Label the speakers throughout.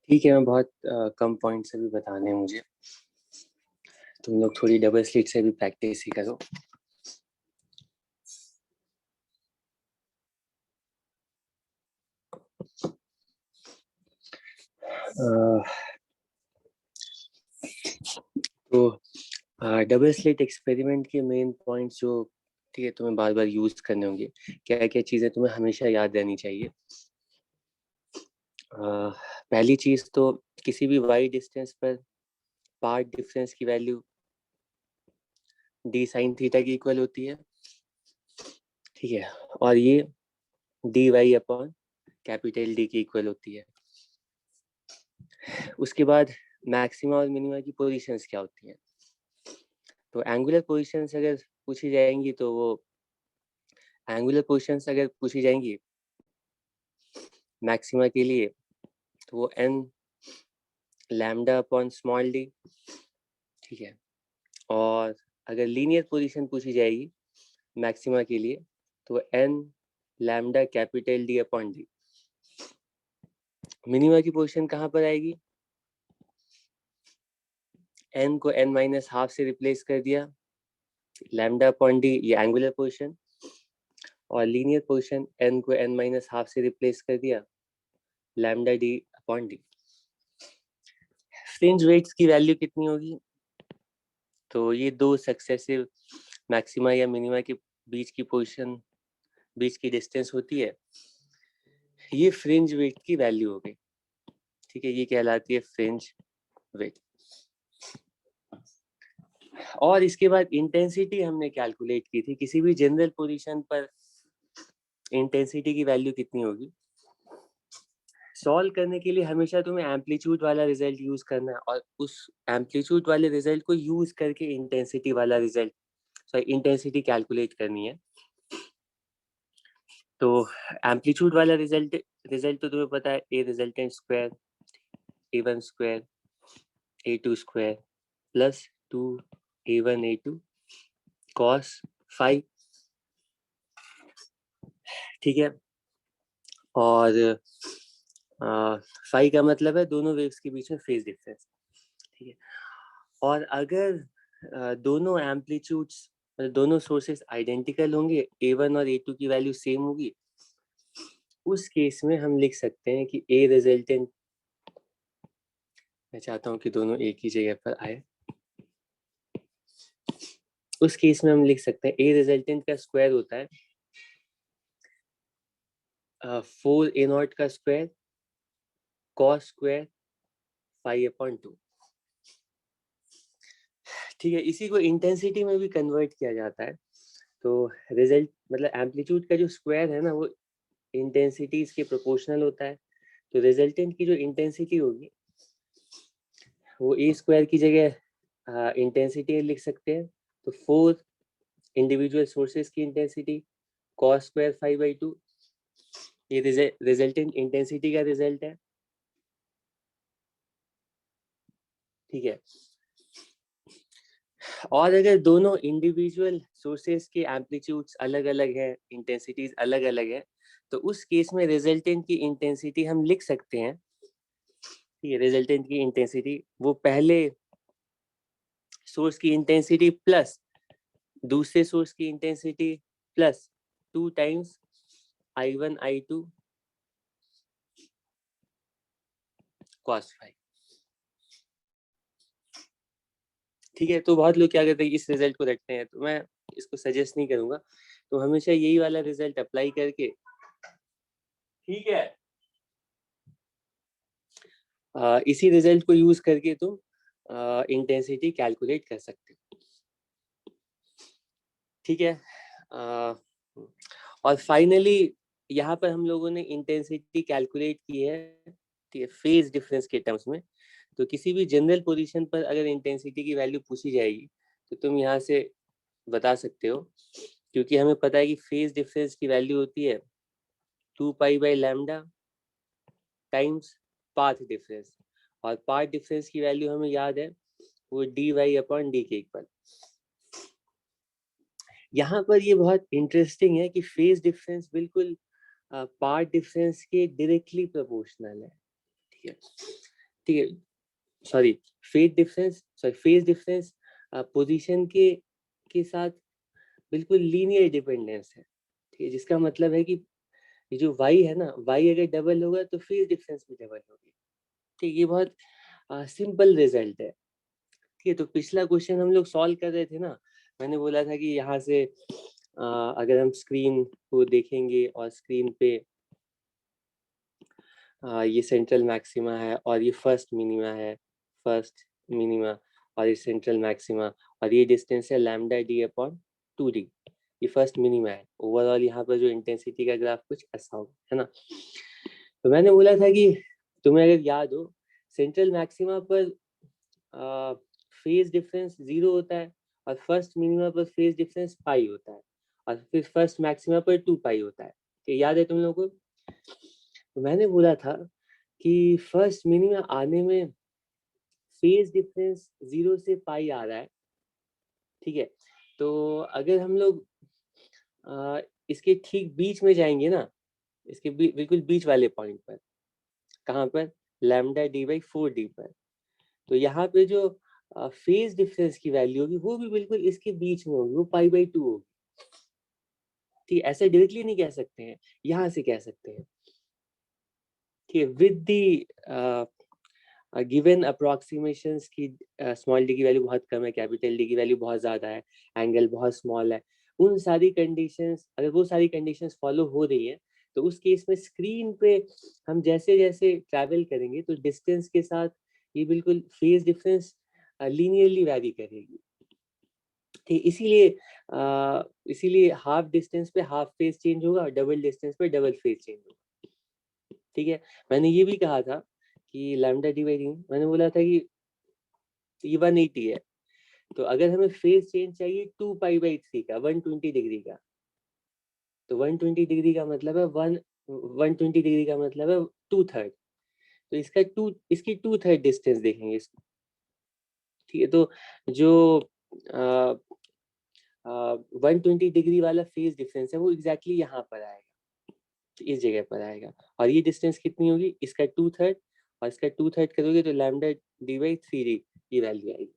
Speaker 1: ठीक है, मैं बहुत कम पॉइंट से भी बताने हैं मुझे। तुम लोग थोड़ी डबल स्लिट से भी प्रैक्टिस ही करो। तो डबल स्लिट एक्सपेरिमेंट के मेन पॉइंट्स जो ठीक है तुम्हें बार बार यूज करने होंगे, क्या क्या चीजें तुम्हें हमेशा याद रहनी चाहिए। पहली चीज तो किसी भी वाई डिस्टेंस पर पार्ट डिफरेंस की वैल्यू डी साइन थीटा की इक्वल होती है, ठीक है, और ये D Y upon capital D की इक्वल होती है। उसके बाद मैक्सिमा और मिनिमा की पोजीशंस क्या होती हैं। तो एंगुलर पोजीशंस अगर पूछी जाएंगी तो वो मैक्सिमा के लिए तो वो N lambda upon small D, ठीक है, और अगर लीनियर पोजीशन पूछी जाएगी मैक्सिमा के लिए तो N lambda capital D upon D. Minima की पोजीशन कहाँ पर आएगी, एन को एन माइनस हाफ से रिप्लेस कर दिया, लैम्डा अपॉन डी ये एंगुलर पोजीशन, और लीनियर पोजीशन एन को एन माइनस हाफ से रिप्लेस कर दिया, lambda D upon D. Fringe widths की वैल्यू कितनी होगी, तो ये दो सक्सेसिव मैक्सिमा या मिनिमा के बीच की पोजीशन, बीच की डिस्टेंस होती है, ये फ्रिंज वेट की वैल्यू हो गई, ठीक है, ये कहलाती है फ्रिंज वेट। और इसके बाद इंटेंसिटी हमने कैलकुलेट की थी, किसी भी जनरल पोजीशन पर इंटेंसिटी की वैल्यू कितनी होगी। सॉल्व करने के लिए हमेशा तुम्हें एम्पलीट्यूड वाला रिजल्ट यूज करना है, और उस एम्पलीट्यूड वाले रिजल्ट को यूज करके इंटेंसिटी वाला रिजल्ट, सॉरी इंटेंसिटी कैलकुलेट करनी है। तो एम्पलीट्यूड वाला रिजल्ट तो तुम्हें पता है, A resultant square a1 square a2 square plus 2 a1 a2 cos five, ठीक है, और फाइव का मतलब है दोनों वेव्स के बीच में फेज डिफरेंस, ठीक है। और अगर दोनों एम्पलीट्यूड्स मतलब दोनों सोर्सेस आइडेंटिकल होंगे, a1 और a2 की वैल्यू सेम होगी, उस केस में हम लिख सकते हैं कि ए रिजल्टेंट, मैं चाहता हूं कि दोनों एक ही जगह पर आए, उस केस में हम लिख सकते हैं ए रिजल्टेंट का स्क्वायर होता है 4a0 का स्क्वायर कॉस स्क्वायर 5/2, ठीक है। इसी को इंटेंसिटी में भी कन्वर्ट किया जाता है, तो रिजल्ट मतलब एम्पलीट्यूड का जो स्क्वायर है ना वो इंटेंसिटी इसके प्रोपोर्शनल होता है, तो रिजल्टेंट की जो इंटेंसिटी होगी वो ए स्क्वायर की जगह इंटेंसिटी लिख सकते हैं, तो 4 इंडिविजुअल सोर्सेस की इंटेंसिटी कॉस स्क्वायर 5/2, ये रिजल्टेंट इंटेंसिटी का रिजल्ट है, ठीक है। और अगर दोनों इंडिविजुअल सोर्सेस के एम्पलीट्यूड्स अलग अलग है, इंटेंसिटीज अलग अलग है, तो उस केस में रिजल्टेंट की इंटेंसिटी हम लिख सकते हैं, ठीक है, रिजल्टेंट की इंटेंसिटी वो पहले सोर्स की इंटेंसिटी प्लस दूसरे सोर्स की intensity plus 2 times I1 I2 cos five, ठीक है। तो बहुत लोग क्या करते हैं इस रिजल्ट को रखते हैं, तो मैं इसको सजेस्ट नहीं करूंगा, तो हमेशा यही वाला रिजल्ट अप्लाई करके, ठीक है, इसी रिजल्ट को यूज करके तुम इंटेंसिटी कैलकुलेट कर सकते हो, ठीक है। और फाइनली यहाँ पर हम लोगों ने इंटेंसिटी कैलकुलेट की है, ठीक है, फेज डिफरेंस के टर्म्स में। तो किसी भी जनरल पोजीशन पर अगर इंटेंसिटी की वैल्यू पूछी जाएगी तो तुम यहाँ से बता सकते हो, क्योंकि हमें पता है कि फेज डिफरेंस की वैल्यू होती है 2π/λ टाइम्स पाथ डिफरेंस, और पाथ डिफरेंस की वैल्यू हमें याद है वो dy/d के इक्वल। यहाँ पर ये बहुत इंटरेस्टिंग है कि फेज डिफरेंस बिल्कुल पाथ डिफरेंस के डायरेक्टली प्रोपोर्शनल है, ठीक है। ठीक है, सॉरी फेज डिफरेंस पोजीशन के साथ बिल्कुल लीनियर डिपेंडेंस है, ठीक है, जिसका मतलब है कि ये जो y है ना, y अगर डबल होगा तो फेज डिफरेंस भी डबल होगी। ठीक, ये बहुत सिंपल रिजल्ट है। ठीक है, तो पिछला क्वेश्चन हम लोग सॉल्व कर रहे थे ना, मैंने बोला था कि यहाँ से अगर हम स्क्रीन को देखेंगे और स्क्रीन पे ये सेंट्रल मैक्सिमा है और ये फर्स्ट मिनिमा और ये सेंट्रल मैक्सिमा और ये डिस्टेंस है लैम्डा डी अपॉन 2d, ये फर्स्ट मिनिमा है। ओवरऑल यहाँ पर जो इंटेंसिटी का ग्राफ कुछ ऐसा होगा, है ना। तो मैंने बोला था कि तुम्हें अगर याद हो, सेंट्रल मैक्सिमा पर फेज डिफरेंस 0 होता है और फर्स्ट मिनिमा पर फेज डिफरेंस पाई होता है और फिर फर्स्ट मैक्सिमा पर 2 पाई होता है। ये याद है तुम लोगों को? तो मैंने बोला था कि फर्स्ट मिनिमा आने में फेज डिफरेंस 0 से पाई आ रहा है, ठीक है। तो अगर हम लोग इसके ठीक बीच में जाएंगे ना, इसके बिल्कुल बीच वाले पॉइंट पर, कहाँ पर, लैम्डा डी बाई 4d पर, तो यहाँ पे जो फेज डिफरेंस की वैल्यू होगी वो भी बिल्कुल इसके बीच में होगी, वो पाई बाई 2 होगी। ठीक, ऐसे डायरेक्टली नहीं कह सकते हैं, यहाँ से कह सकते हैं। ठीक, विद दी गिवन अप्रोक्सीमेशंस की स्मॉल डी की वैल्यू बहुत कम है, कैपिटल डी की वैल्यू बहुत ज्यादा है, एंगल बहुत स्मॉल है, उन सारी कंडीशंस, अगर वो सारी कंडीशंस फॉलो हो रही है तो उस केस में स्क्रीन पे हम जैसे जैसे ट्रैवल करेंगे तो डिस्टेंस के साथ ये बिल्कुल फेज डिफरेंस लीनियरली वैरी करेगी। ठीक, इसीलिए हाफ डिस्टेंस पे हाफ फेज चेंज होगा और डबल डिस्टेंस पे डबल फेज चेंज होगा। ठीक है, मैंने ये भी कहा था कि लैम्डा डिवाइडिंग, मैंने बोला था कि ये 180 है, तो अगर हमें फेज चेंज चाहिए 2 पाई बाई 3 का 120 डिग्री का, तो 120 डिग्री का मतलब है 120 डिग्री का मतलब है 2/3, तो इसकी 2/3 डिस्टेंस देखेंगे इसको। ठीक है, तो जो 120 डिग्री वाला फेज डिफरेंस है वो एग्जैक्टली यहाँ पर आएगा, इस जगह पर आएगा, और ये डिस्टेंस कितनी होगी, इसका 2/3 और इसका 2/3 करोगे तो लैम्डा डी बाई 3d की वैल्यू आएगी।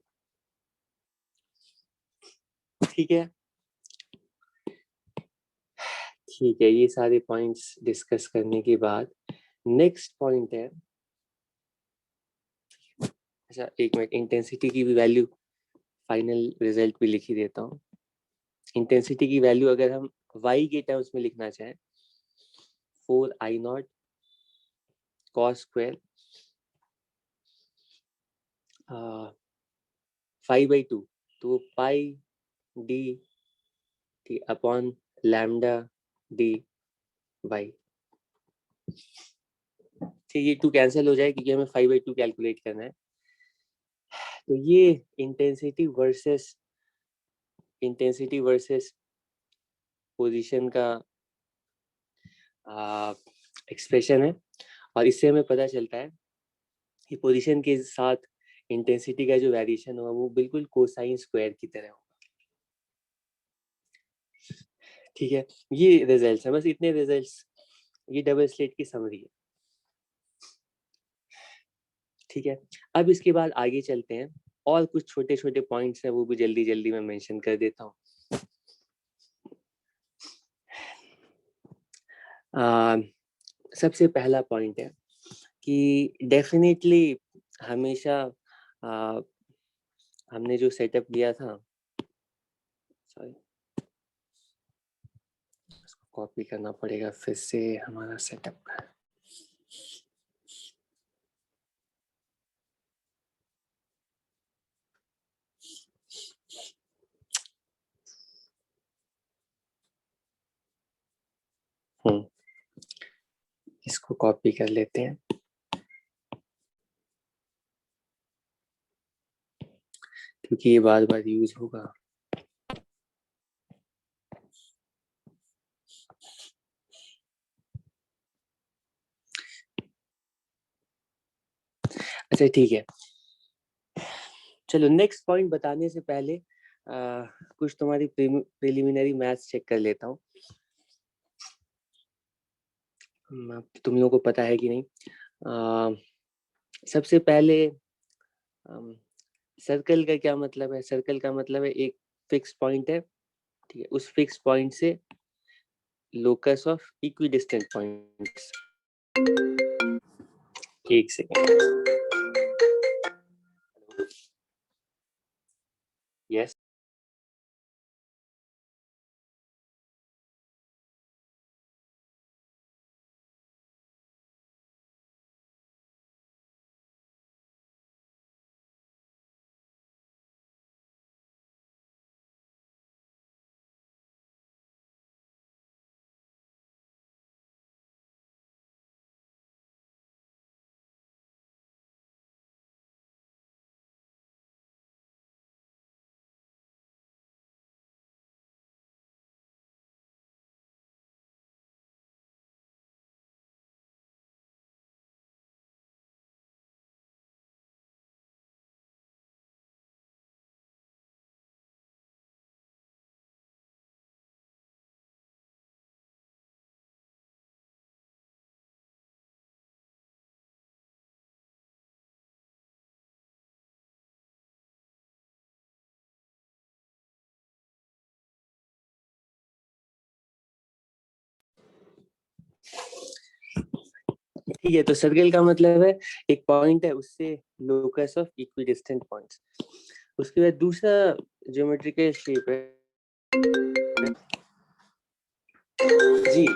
Speaker 1: ठीक है, ठीक है, ये सारे पॉइंट्स डिस्कस करने के बाद नेक्स्ट पॉइंट है, अच्छा एक मिनट, इंटेंसिटी की भी वैल्यू फाइनल रिजल्ट भी लिख ही देता हूँ। इंटेंसिटी की वैल्यू अगर हम y के टर्म्स में लिखना चाहें, 4I0 cos स्क्वायर 5/2, तो pi D T upon lambda D by, ठीक, ये 2 कैंसिल हो जाए क्योंकि हमें 5/2 कैलकुलेट करना है। तो ये इंटेंसिटी वर्सेस पोजीशन का एक्सप्रेशन है, और इससे हमें पता चलता है कि पोजीशन के साथ इंटेंसिटी का जो वेरिएशन होगा वो बिल्कुल कोसाइन स्क्वायर की तरह होगा। ठीक है, ये रिजल्ट्स है, बस इतने रिजल्ट्स, ये डबल स्लिट की समरी है। ठीक है, अब इसके बाद आगे चलते हैं, और कुछ छोटे छोटे पॉइंट्स हैं वो भी जल्दी जल्दी मैं मेंशन कर देता हूँ। सबसे पहला पॉइंट है कि डेफिनेटली हमेशा हमने जो सेटअप लिया था, सॉरी कॉपी करना पड़ेगा फिर से हमारा सेटअप। इसको कॉपी कर लेते हैं, क्योंकि ये बार बार यूज होगा। अच्छा ठीक है, चलो नेक्स्ट पॉइंट बताने से पहले कुछ तुम्हारी प्रिलिमिनरी मैथ्स चेक कर लेता हूँ। तुम लोगों को पता है कि नहीं, सबसे पहले सर्कल का क्या मतलब है? सर्कल का मतलब है एक फिक्स पॉइंट है, ठीक है, उस फिक्स पॉइंट से लोकस ऑफ इक्विडिस्टेंट पॉइंट्स। एक सेकेंड। यस। ठीक है, तो सर्कल का मतलब है एक पॉइंट है उससे लोकस ऑफ इक्विडिस्टेंट पॉइंट्स। उसके बाद दूसरा ज्योमेट्रिकल शेप है जी।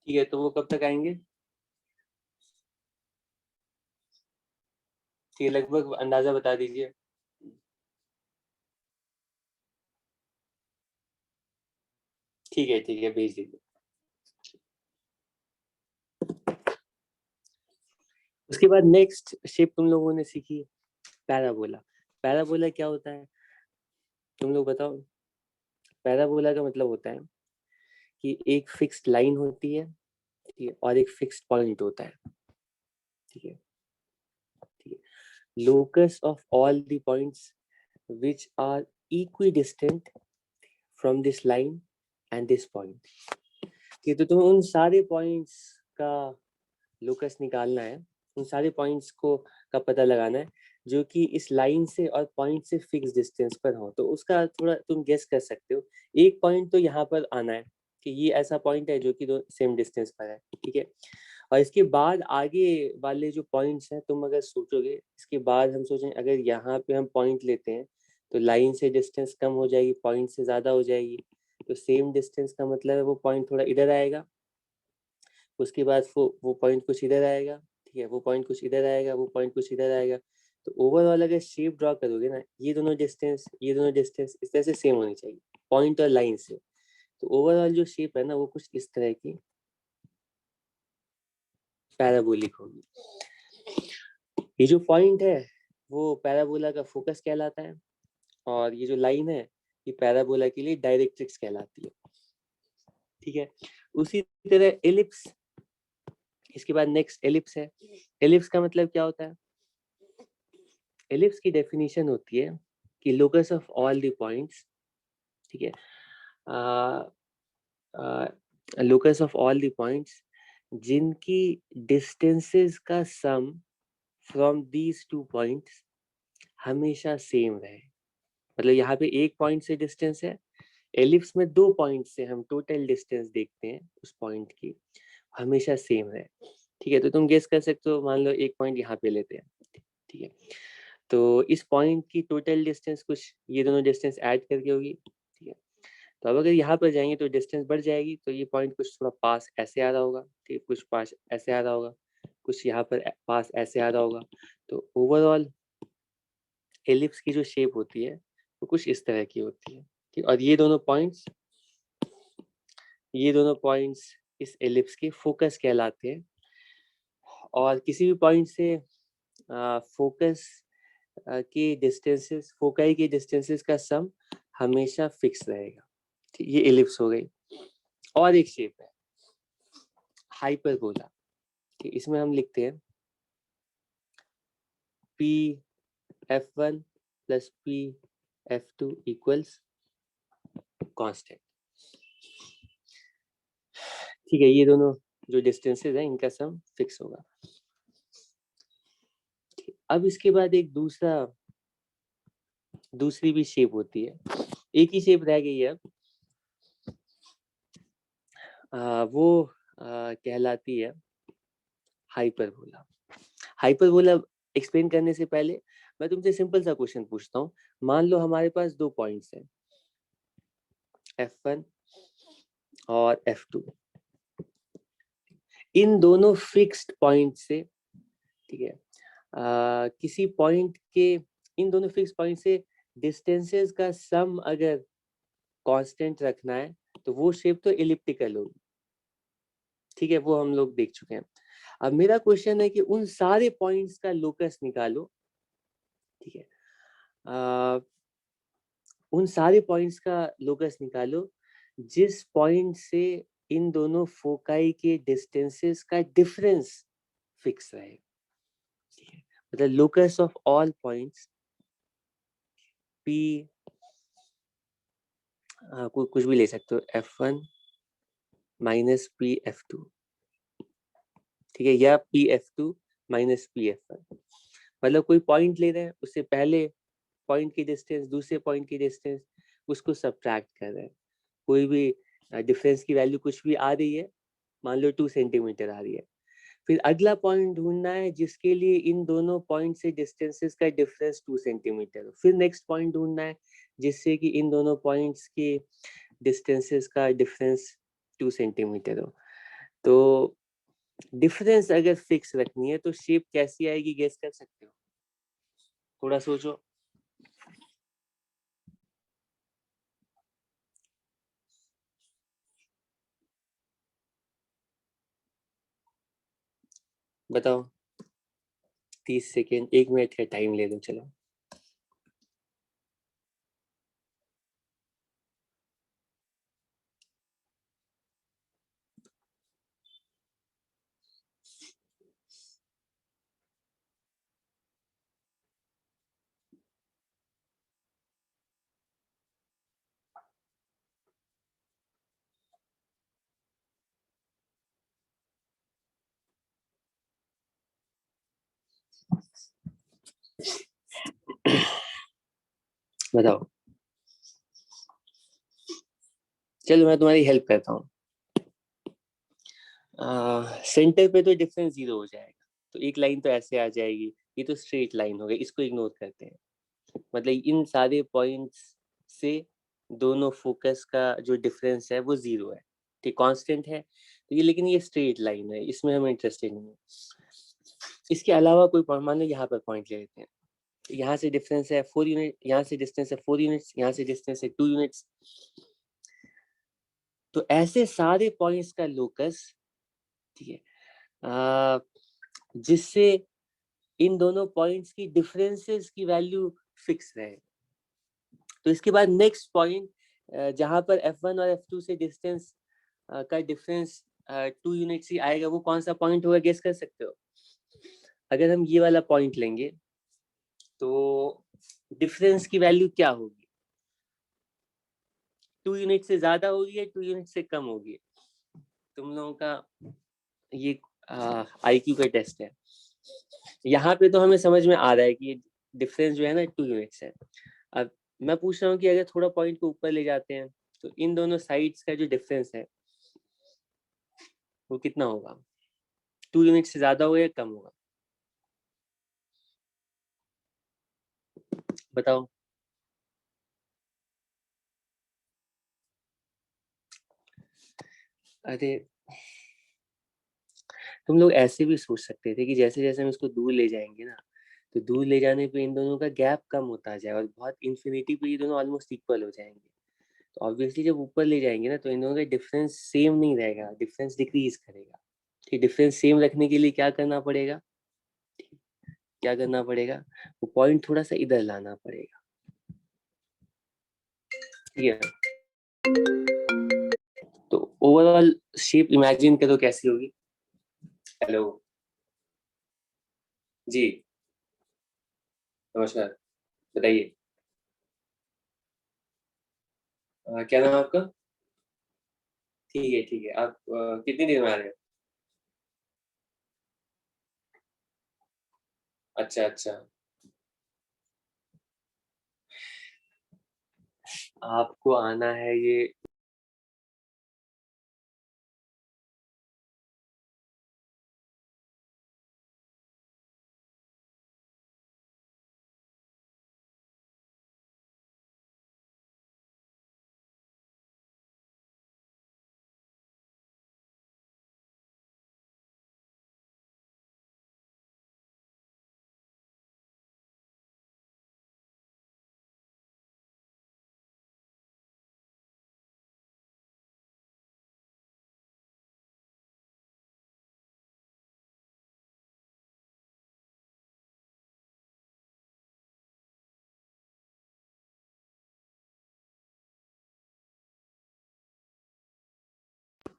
Speaker 1: ठीक है, तो वो कब तक आएंगे? ठीक है, लगभग अंदाजा बता दीजिए। ठीक है, भेज दीजिए। उसके बाद नेक्स्ट शेप तुम लोगों ने सीखी पैराबोला। पैराबोला क्या होता है तुम लोग बताओ? पैराबोला का मतलब होता है कि एक फिक्स्ड लाइन होती है, ठीक है, और एक फिक्स्ड पॉइंट होता है, ठीक है, ठीक है। Locus of all the points which are equidistant from this line and this point। ठीक है, तो तुम्हें उन सारे पॉइंट्स का लोकस निकालना है, उन सारे पॉइंट्स को का पता लगाना है जो कि इस लाइन से और पॉइंट से फिक्स डिस्टेंस पर हो। तो उसका थोड़ा तुम गेस कर सकते हो। एक पॉइंट तो यहाँ पर आना है कि ये ऐसा पॉइंट है जो कि दो सेम डिस्टेंस पर है, ठीक है। और इसके बाद आगे वाले जो पॉइंट्स हैं, तुम अगर सोचोगे इसके बाद हम सोचें अगर यहाँ पे हम पॉइंट लेते हैं तो लाइन से डिस्टेंस कम हो जाएगी, पॉइंट से ज्यादा हो जाएगी। तो सेम डिस्टेंस का मतलब है वो पॉइंट थोड़ा इधर आएगा, उसके बाद वो पॉइंट कुछ इधर आएगा, ठीक है, वो पॉइंट कुछ इधर आएगा, वो पॉइंट कुछ इधर आएगा। तो ओवरऑल अगर शेप ड्रॉ करोगे ना, ये दोनों डिस्टेंस इस तरह से सेम होनी चाहिए पॉइंट और लाइन से। तो ओवरऑल जो शेप है ना वो कुछ इस तरह की पैराबोलिक होगी। ये जो पॉइंट है वो पैराबोला का फोकस कहलाता है, और ये जो लाइन है ये पैराबोला के लिए डायरेक्ट्रिक्स कहलाती है, ठीक है। उसी तरह एलिप्स, इसके बाद नेक्स्ट एलिप्स है। एलिप्स का मतलब क्या होता है? एलिप्स की डेफिनेशन होती है कि locus of all the points, ठीक है, locus of all the points जिनकी डिस्टेंसेस का सम फ्रॉम दीज टू पॉइंट्स हमेशा सेम रहे। मतलब यहाँ पे एक पॉइंट से डिस्टेंस है, एलिप्स में दो पॉइंट से हम टोटल डिस्टेंस देखते हैं उस पॉइंट की, हमेशा सेम है, ठीक है। तो तुम गेस कर सकते हो, मान लो एक पॉइंट यहाँ पे लेते हैं, ठीक है, तो इस पॉइंट की टोटल डिस्टेंस कुछ ये दोनों डिस्टेंस ऐड करके होगी, ठीक है। तो अब अगर यहाँ पर जाएंगे तो डिस्टेंस बढ़ जाएगी, तो ये पॉइंट कुछ थोड़ा पास ऐसे आ रहा होगा, ठीक है, कुछ पास ऐसे आ रहा होगा, कुछ यहाँ पर पास ऐसे आ रहा होगा। तो ओवरऑल एलिप्स की जो शेप होती है वो कुछ इस तरह की होती है, ठीक। और ये दोनों पॉइंट्स इस एलिप्स के फोकस कहलाते हैं। और किसी भी पॉइंट से फोकस के डिस्टेंसेस, फोकाई के डिस्टेंसेस का सम हमेशा फिक्स रहेगा, ठीक। ये एलिप्स हो गई। और एक शेप है हाइपरबोला, ठीक। इसमें हम लिखते हैं P F one plus P F two equals constant, ठीक है। ये दोनों जो डिस्टेंसेस हैं इनका सम फिक्स होगा। अब इसके बाद एक दूसरी भी शेप होती है, एक ही शेप रह गई है अब, वो कहलाती है हाइपरबोला। हाइपरबोला एक्सप्लेन करने से पहले मैं तुमसे सिंपल सा क्वेश्चन पूछता हूँ। मान लो हमारे पास दो पॉइंट्स हैं, F1 और F2। इन दोनों फिक्स्ड पॉइंट से, ठीक है, किसी पॉइंट के, इन दोनों फिक्स्ड पॉइंट से डिस्टेंसेस का सम अगर कांस्टेंट रखना है तो वो शेप तो एलिप्टिकल होगी, ठीक है, वो हम लोग देख चुके हैं। अब मेरा क्वेश्चन है कि उन सारे पॉइंट्स का लोकस निकालो, ठीक है, उन सारे पॉइंट्स का लोकस निकालो जिस पॉइंट से इन दोनों फोकाई के डिस्टेंसेस का डिफरेंस फिक्स रहे, ठीक है, मतलब locus of all points P, कुछ भी ले सकते हो, F1 माइनस PF2, ठीक है, या PF2 माइनस PF1। मतलब कोई पॉइंट ले रहे हैं, उससे पहले पॉइंट की डिस्टेंस, दूसरे पॉइंट की डिस्टेंस, उसको सब्ट्रैक्ट कर रहे हैं। कोई भी डिफरेंस की वैल्यू कुछ भी आ रही है, मान लो 2 सेंटीमीटर आ रही है, फिर अगला पॉइंट ढूंढना है जिसके लिए इन दोनों पॉइंट से डिस्टेंसेस का डिफरेंस 2 सेंटीमीटर हो, फिर नेक्स्ट पॉइंट ढूंढना है जिससे कि इन दोनों पॉइंट्स के डिस्टेंसेस का डिफरेंस 2 सेंटीमीटर हो। तो डिफरेंस अगर फिक्स रखनी है तो शेप कैसी आएगी, गेस कर सकते हो? थोड़ा सोचो। बताओ, 30 सेकेंड, 1 मिनट का टाइम ले लो, चलो। बताओ, चलो मैं तुम्हारी हेल्प करता हूँ। सेंटर पे तो डिफरेंस 0 हो जाएगा, तो एक लाइन तो ऐसे आ जाएगी, ये तो स्ट्रेट लाइन हो गई, इसको इग्नोर करते हैं। मतलब इन सारे पॉइंट्स से दोनों फोकस का जो डिफरेंस है वो 0 है, ठीक, कांस्टेंट है, तो ये, लेकिन ये स्ट्रेट लाइन है, इसमें हम इंटरेस्टेड नहीं है। इसके अलावा कोई पॉइंट, मान लो यहाँ पर पॉइंट ले लेते हैं, यहाँ से डिफरेंस है 4 यूनिट, यहाँ से डिस्टेंस है 4 यूनिट्स, यहाँ से डिस्टेंस है 2 यूनिट्स। तो ऐसे सारे पॉइंट्स का लोकस, ठीक है, जिससे इन दोनों पॉइंट्स की डिफरेंसेस की वैल्यू फिक्स रहे। तो इसके बाद नेक्स्ट पॉइंट जहां पर F1 और F2 से डिस्टेंस का डिफरेंस 2 यूनिट्स ही आएगा, वो कौन सा पॉइंट होगा, गेस कर सकते हो? अगर हम ये वाला पॉइंट लेंगे तो डिफरेंस की वैल्यू क्या होगी? 2 यूनिट से ज्यादा होगी या 2 यूनिट से कम होगी? तुम लोगों का ये IQ का टेस्ट है। यहाँ पे तो हमें समझ में आ रहा है कि डिफरेंस जो है ना 2 यूनिट्स है। अब मैं पूछ रहा हूँ कि अगर थोड़ा पॉइंट को ऊपर ले जाते हैं तो इन दोनों साइड्स का जो डिफरेंस है वो कितना होगा? 2 यूनिट से ज्यादा होगा या कम होगा? बताओ। अरे, तुम लोग ऐसे भी सोच सकते थे कि जैसे जैसे हम इसको दूर ले जाएंगे ना, तो दूर ले जाने पे इन दोनों का गैप कम होता जाए और बहुत इन्फिनिटी पे ये दोनों ऑलमोस्ट इक्वल हो जाएंगे। तो ऑब्वियसली जब ऊपर ले जाएंगे ना तो इन दोनों का डिफरेंस सेम नहीं रहेगा, डिफरेंस डिक्रीज करेगा। ठीक, डिफरेंस सेम रखने के लिए क्या करना पड़ेगा? क्या करना पड़ेगा? वो पॉइंट थोड़ा सा इधर लाना पड़ेगा, ठीक है। तो ओवरऑल शेप इमेजिन करो कैसी होगी। हेलो जी, नमस्कार, बताइए। क्या नाम है आपका? ठीक है, ठीक है, आप कितनी देर में आ रहे हैं? अच्छा अच्छा, आपको आना है ये।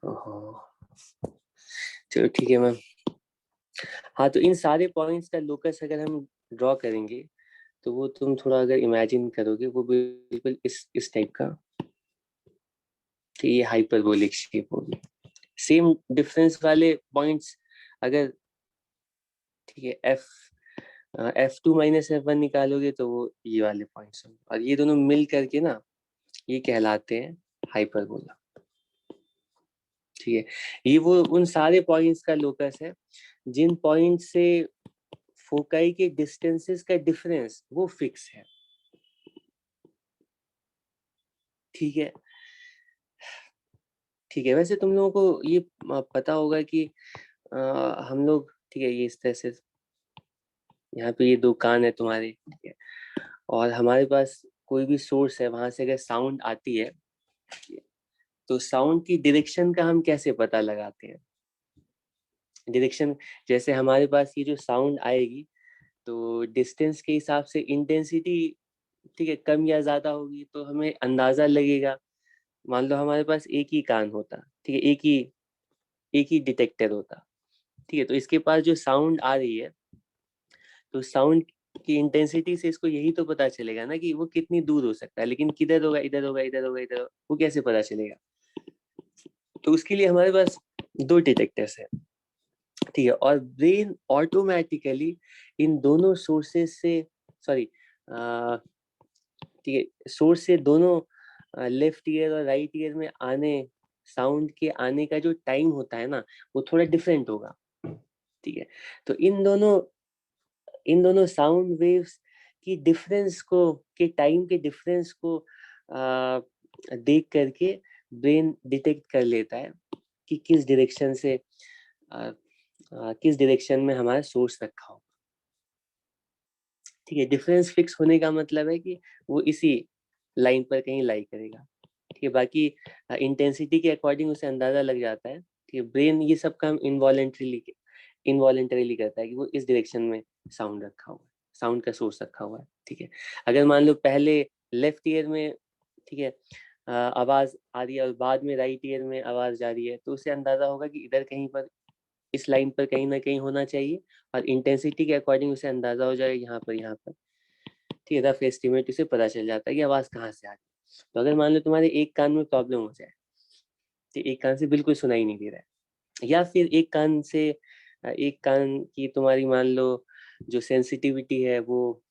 Speaker 1: ओहो, चलो ठीक है मैम। हाँ, तो इन सारे पॉइंट्स का लोकस अगर हम ड्रॉ करेंगे, तो वो तुम थोड़ा अगर इमेजिन करोगे, वो बिल्कुल इस टाइप का, कि ये हाइपरबोलिक शेप होगी। सेम डिफरेंस वाले पॉइंट्स अगर, ठीक है, F2 - F1 निकालोगे तो वो ये वाले पॉइंट्स होंगे, और ये दोनों मिल करके ना ये कहलाते हैं हाइपरबोला। ठीक है, ये वो उन सारे पॉइंट्स का लोकस है जिन पॉइंट से फोकाई के डिस्टेंसेस का डिफरेंस वो फिक्स है। ठीक है, ठीक है। वैसे तुम लोगों को ये पता होगा कि हम लोग, ठीक है, ये इस तरह से, यहाँ पे ये दो कान है तुम्हारे, ठीक है, और हमारे पास कोई भी सोर्स है, वहां से अगर साउंड आती है, तो साउंड की डायरेक्शन का हम कैसे पता लगाते हैं? डायरेक्शन, जैसे हमारे पास ये जो साउंड आएगी, तो डिस्टेंस के हिसाब से इंटेंसिटी, ठीक है, कम या ज्यादा होगी, तो हमें अंदाजा लगेगा। मान लो हमारे पास एक ही कान होता, ठीक है, एक ही डिटेक्टर होता, ठीक है, तो इसके पास जो साउंड आ रही है, तो साउंड की इंटेंसिटी से इसको यही तो पता चलेगा ना कि वो कितनी दूर हो सकता है, लेकिन किधर होगा, इधर होगा, इधर होगा, इधर होगा, वो कैसे पता चलेगा? तो उसके लिए हमारे पास दो डिटेक्टर्स है, ठीक है, और ब्रेन ऑटोमेटिकली इन दोनों सोर्सेस से, सॉरी, ठीक है, सोर्स से दोनों लेफ्ट ईयर और राइट ईयर में आने, साउंड के आने का जो टाइम होता है ना, वो थोड़ा डिफरेंट होगा। ठीक है, तो इन दोनों साउंड वेव्स की डिफरेंस को, के टाइम के डिफरेंस को देख करके ब्रेन डिटेक्ट कर लेता है कि किस डायरेक्शन में हमारा सोर्स रखा हो। ठीक है, डिफरेंस फिक्स होने का मतलब है कि वो इसी लाइन पर कहीं लाई करेगा। ठीक है, बाकी इंटेंसिटी के अकॉर्डिंग उसे अंदाजा लग जाता है। ठीक है, ब्रेन ये सब काम इनवॉलेंटरीली करता है कि वो इस डायरेक्शन में साउंड रखा हुआ है, साउंड का सोर्स रखा हुआ है। ठीक है, अगर मान लो पहले लेफ्ट ईयर में, ठीक है, आवाज आ रही है और बाद में राइट ईयर में आवाज जा रही है, तो उसे अंदाजा होगा कि इधर कहीं पर, इस लाइन पर कहीं ना कहीं होना चाहिए, और इंटेंसिटी के अकॉर्डिंग उसे अंदाजा हो जाएगा यहाँ पर। ठीक है, रफ एस्टिमेट उसे पता चल जाता है कि आवाज कहाँ से आ रही है। तो अगर मान लो तुम्हारे एक कान में प्रॉब्लम हो जाए, तो एक कान से बिल्कुल सुनाई नहीं दे रहा है, या फिर एक कान की तुम्हारी मान लो जो सेंसिटिविटी है वो,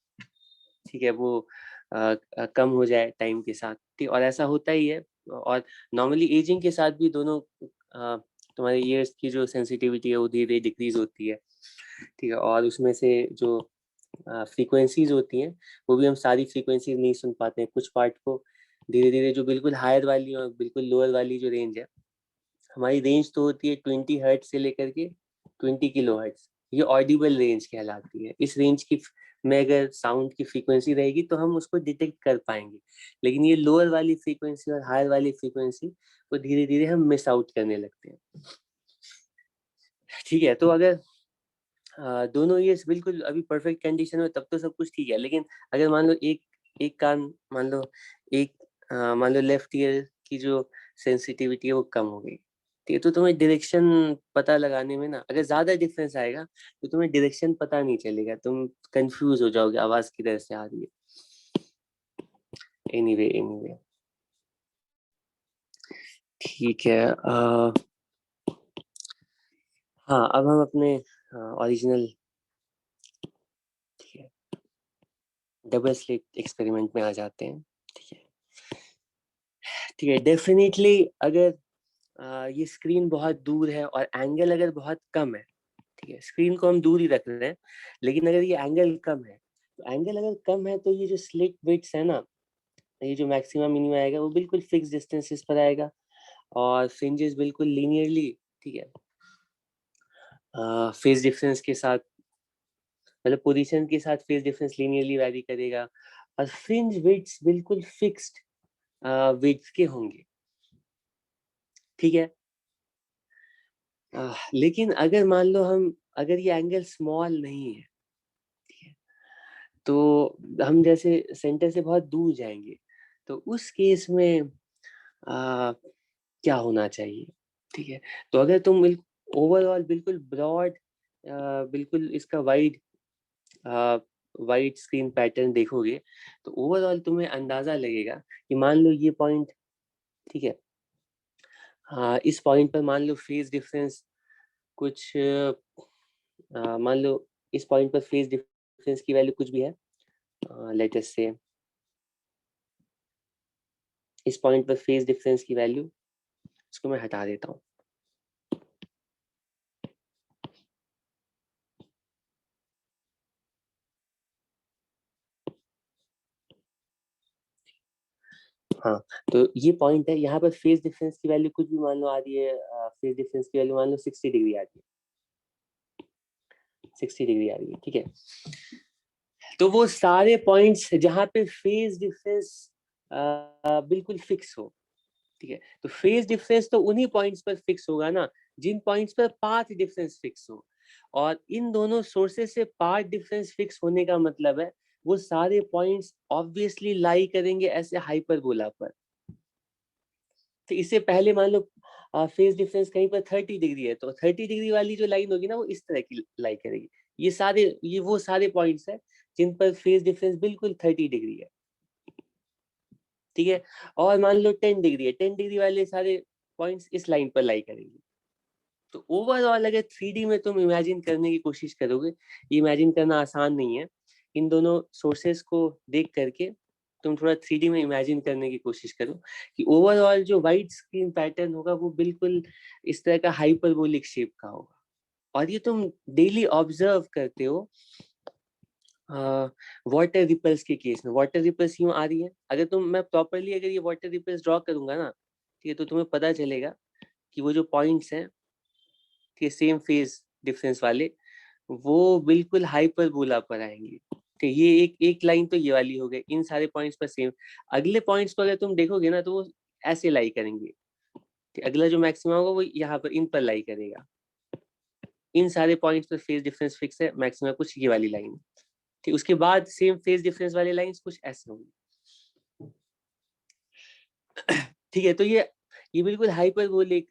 Speaker 1: ठीक है, वो कम हो जाए टाइम के साथ। ठीक, और ऐसा होता ही है। और नॉर्मली एजिंग के साथ भी दोनों तुम्हारे ईयर्स की जो सेंसिटिविटी है वो धीरे धीरे डिक्रीज होती है। ठीक है, और उसमें से जो फ्रीक्वेंसीज होती हैं, वो भी हम सारी फ्रीक्वेंसीज नहीं सुन पाते हैं, कुछ पार्ट को धीरे धीरे, जो बिल्कुल हायर वाली और बिल्कुल लोअर वाली जो रेंज है, हमारी रेंज तो होती है 20 हर्ट्ज से लेकर के 20 किलो हर्ट्ज, ये ऑडिबल रेंज कहलाती है। इस रेंज की में अगर साउंड की फ्रीक्वेंसी रहेगी तो हम उसको डिटेक्ट कर पाएंगे, लेकिन ये लोअर वाली फ्रीक्वेंसी और हायर वाली फ्रीक्वेंसी को धीरे धीरे हम मिस आउट करने लगते हैं। ठीक है, तो अगर दोनों ये बिल्कुल अभी परफेक्ट कंडीशन में, तब तो सब कुछ ठीक है, लेकिन अगर मान लो एक एक कान, मान लो एक मान लो लेफ्ट ईयर की जो सेंसिटिविटी है वो कम हो गई, ठीक है, तो तुम्हें डायरेक्शन पता लगाने में ना, अगर ज्यादा डिफरेंस आएगा तो तुम्हें डायरेक्शन पता नहीं चलेगा, तुम कंफ्यूज हो जाओगे आवाज किधर से आ रही है। एनीवे, ठीक है। हाँ, अब हम अपने ओरिजिनल डबल स्लिट एक्सपेरिमेंट में आ जाते हैं। ठीक है, ठीक है। डेफिनेटली अगर ये स्क्रीन बहुत दूर है और एंगल अगर बहुत कम है, ठीक है, स्क्रीन को हम दूर ही रख रहे हैं, लेकिन अगर ये एंगल कम है, तो एंगल अगर कम है तो ये जो स्लिट विड्थ है ना, ये जो मैक्सिमम मिनिमम आएगा वो बिल्कुल फिक्स डिस्टेंसेस पर आएगा और फ्रिंजेस बिल्कुल लीनियरली, ठीक है, फेज डिफरेंस के साथ, मतलब पोजीशन के साथ फेज डिफरेंस लीनियरली वैरी करेगा और फ्रिंज विड्थ बिल्कुल फिक्स्ड विड्थ के होंगे। ठीक है, लेकिन अगर मान लो अगर ये एंगल स्मॉल नहीं है, तो हम जैसे सेंटर से बहुत दूर जाएंगे, तो उस केस में क्या होना चाहिए? ठीक है, तो अगर तुम ओवरऑल बिल्कुल ब्रॉड, बिल्कुल इसका वाइड वाइड स्क्रीन पैटर्न देखोगे, तो ओवरऑल तुम्हें अंदाजा लगेगा कि मान लो ये पॉइंट, ठीक है, इस पॉइंट पर मान लो फेज डिफरेंस कुछ, मान लो इस पॉइंट पर फेज डिफरेंस की वैल्यू कुछ भी है, लेट अस से इस पॉइंट पर फेज डिफरेंस की वैल्यू, इसको मैं हटा देता हूँ। हाँ, तो ये पॉइंट है, यहाँ पर फेज डिफरेंस की वैल्यू कुछ भी मान लो आ रही है, फेज डिफरेंस की वैल्यू मान लो 60 डिग्री आ रही है, 60 डिग्री आ रही है। ठीक है, तो वो सारे पॉइंट्स जहाँ पे फेज डिफरेंस बिल्कुल फिक्स हो, ठीक है, तो फेज डिफरेंस तो उन्हीं पॉइंट्स पर फिक्स होगा ना जिन पॉइंट्स पर पाथ डिफरेंस फिक्स हो, और इन दोनों सोर्सेस से पाथ डिफरेंस फिक्स होने का मतलब है वो सारे पॉइंट्स ऑब्वियसली लाई करेंगे ऐसे हाइपरबोला पर। तो इससे पहले मान लो फेज डिफरेंस कहीं पर 30 डिग्री है, तो 30 डिग्री वाली जो लाइन होगी ना वो इस तरह की लाई करेगी। ये वो सारे पॉइंट्स है जिन पर फेज डिफरेंस बिल्कुल 30 डिग्री है। ठीक है, और मान लो 10 डिग्री है, 10 डिग्री वाले सारे पॉइंट्स इस लाइन पर लाई करेंगे। तो ओवरऑल अगर 3D में तुम इमेजिन करने की कोशिश करोगे, इमेजिन करना आसान नहीं है, इन दोनों सोर्सेस को देख करके तुम थोड़ा 3D में इमेजिन करने की कोशिश करो कि ओवरऑल जो वाइड स्क्रीन पैटर्न होगा वो बिल्कुल इस तरह का हाइपरबोलिक शेप का होगा। और ये तुम डेली ऑब्जर्व करते हो वाटर रिपल्स के केस में। वाटर रिपल्स यूं आ रही है, अगर मैं प्रॉपरली अगर ये वाटर रिपल्स ड्रॉ करूंगा ना, ठीक है, तो तुम्हें पता चलेगा कि वो जो पॉइंट्स हैं के सेम फेज डिफरेंस वाले, वो बिल्कुल हाइपरबोला पर आएंगे। तो ये एक एक लाइन तो ये वाली हो गई, इन सारे पॉइंट्स पर सेम। अगले पॉइंट्स को अगर तुम देखोगे ना तो वो ऐसे लाई करेंगे, अगला जो मैक्सिमम होगा वो यहाँ पर इन पर लाई करेगा। इन सारे पॉइंट्स पर फेज डिफरेंस फिक्स है, मैक्सिमम कुछ ये वाली लाइन। ठीक, उसके बाद सेम फेज डिफरेंस वाले लाइंस कुछ ऐसे होंगी। ठीक है, तो ये बिल्कुल हाइपरबोलिक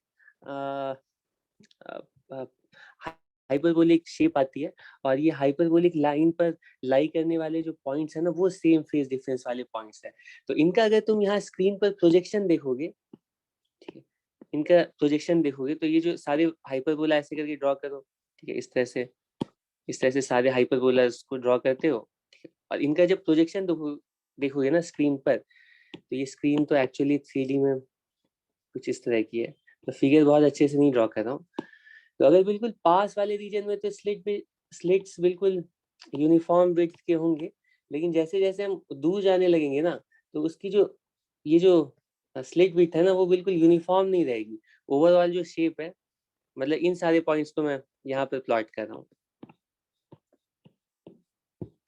Speaker 1: हाइपरबोलिक शेप आती है, और ये हाइपरबोलिक लाइन पर लाई करने वाले जो पॉइंट्स है ना वो सेम फेज डिफरेंस वाले पॉइंट्स है। तो इनका अगर तुम यहाँ स्क्रीन पर प्रोजेक्शन देखोगे, ठीक है, इनका प्रोजेक्शन देखोगे तो ये जो सारे हाइपरबोला ऐसे करके ड्रॉ करो, ठीक है, इस तरह से सारे हाइपरबोलास को ड्रॉ करते हो, ठीक है, और इनका जब प्रोजेक्शन देखोगे ना स्क्रीन पर, तो ये स्क्रीन तो एक्चुअली 3D में कुछ इस तरह की है। तो फिगर बहुत अच्छे से नहीं ड्रॉ कर रहा हूँ। तो अगर बिल्कुल पास वाले रीजन में तो स्लिट्स बिल्कुल यूनिफॉर्म विड्थ के होंगे, लेकिन जैसे जैसे हम दूर जाने लगेंगे ना, तो उसकी ये जो स्लिट विड्थ है ना वो बिल्कुल यूनिफॉर्म नहीं रहेगी। ओवरऑल जो शेप है, मतलब इन सारे पॉइंट्स को मैं यहाँ पर प्लॉट कर रहा हूँ।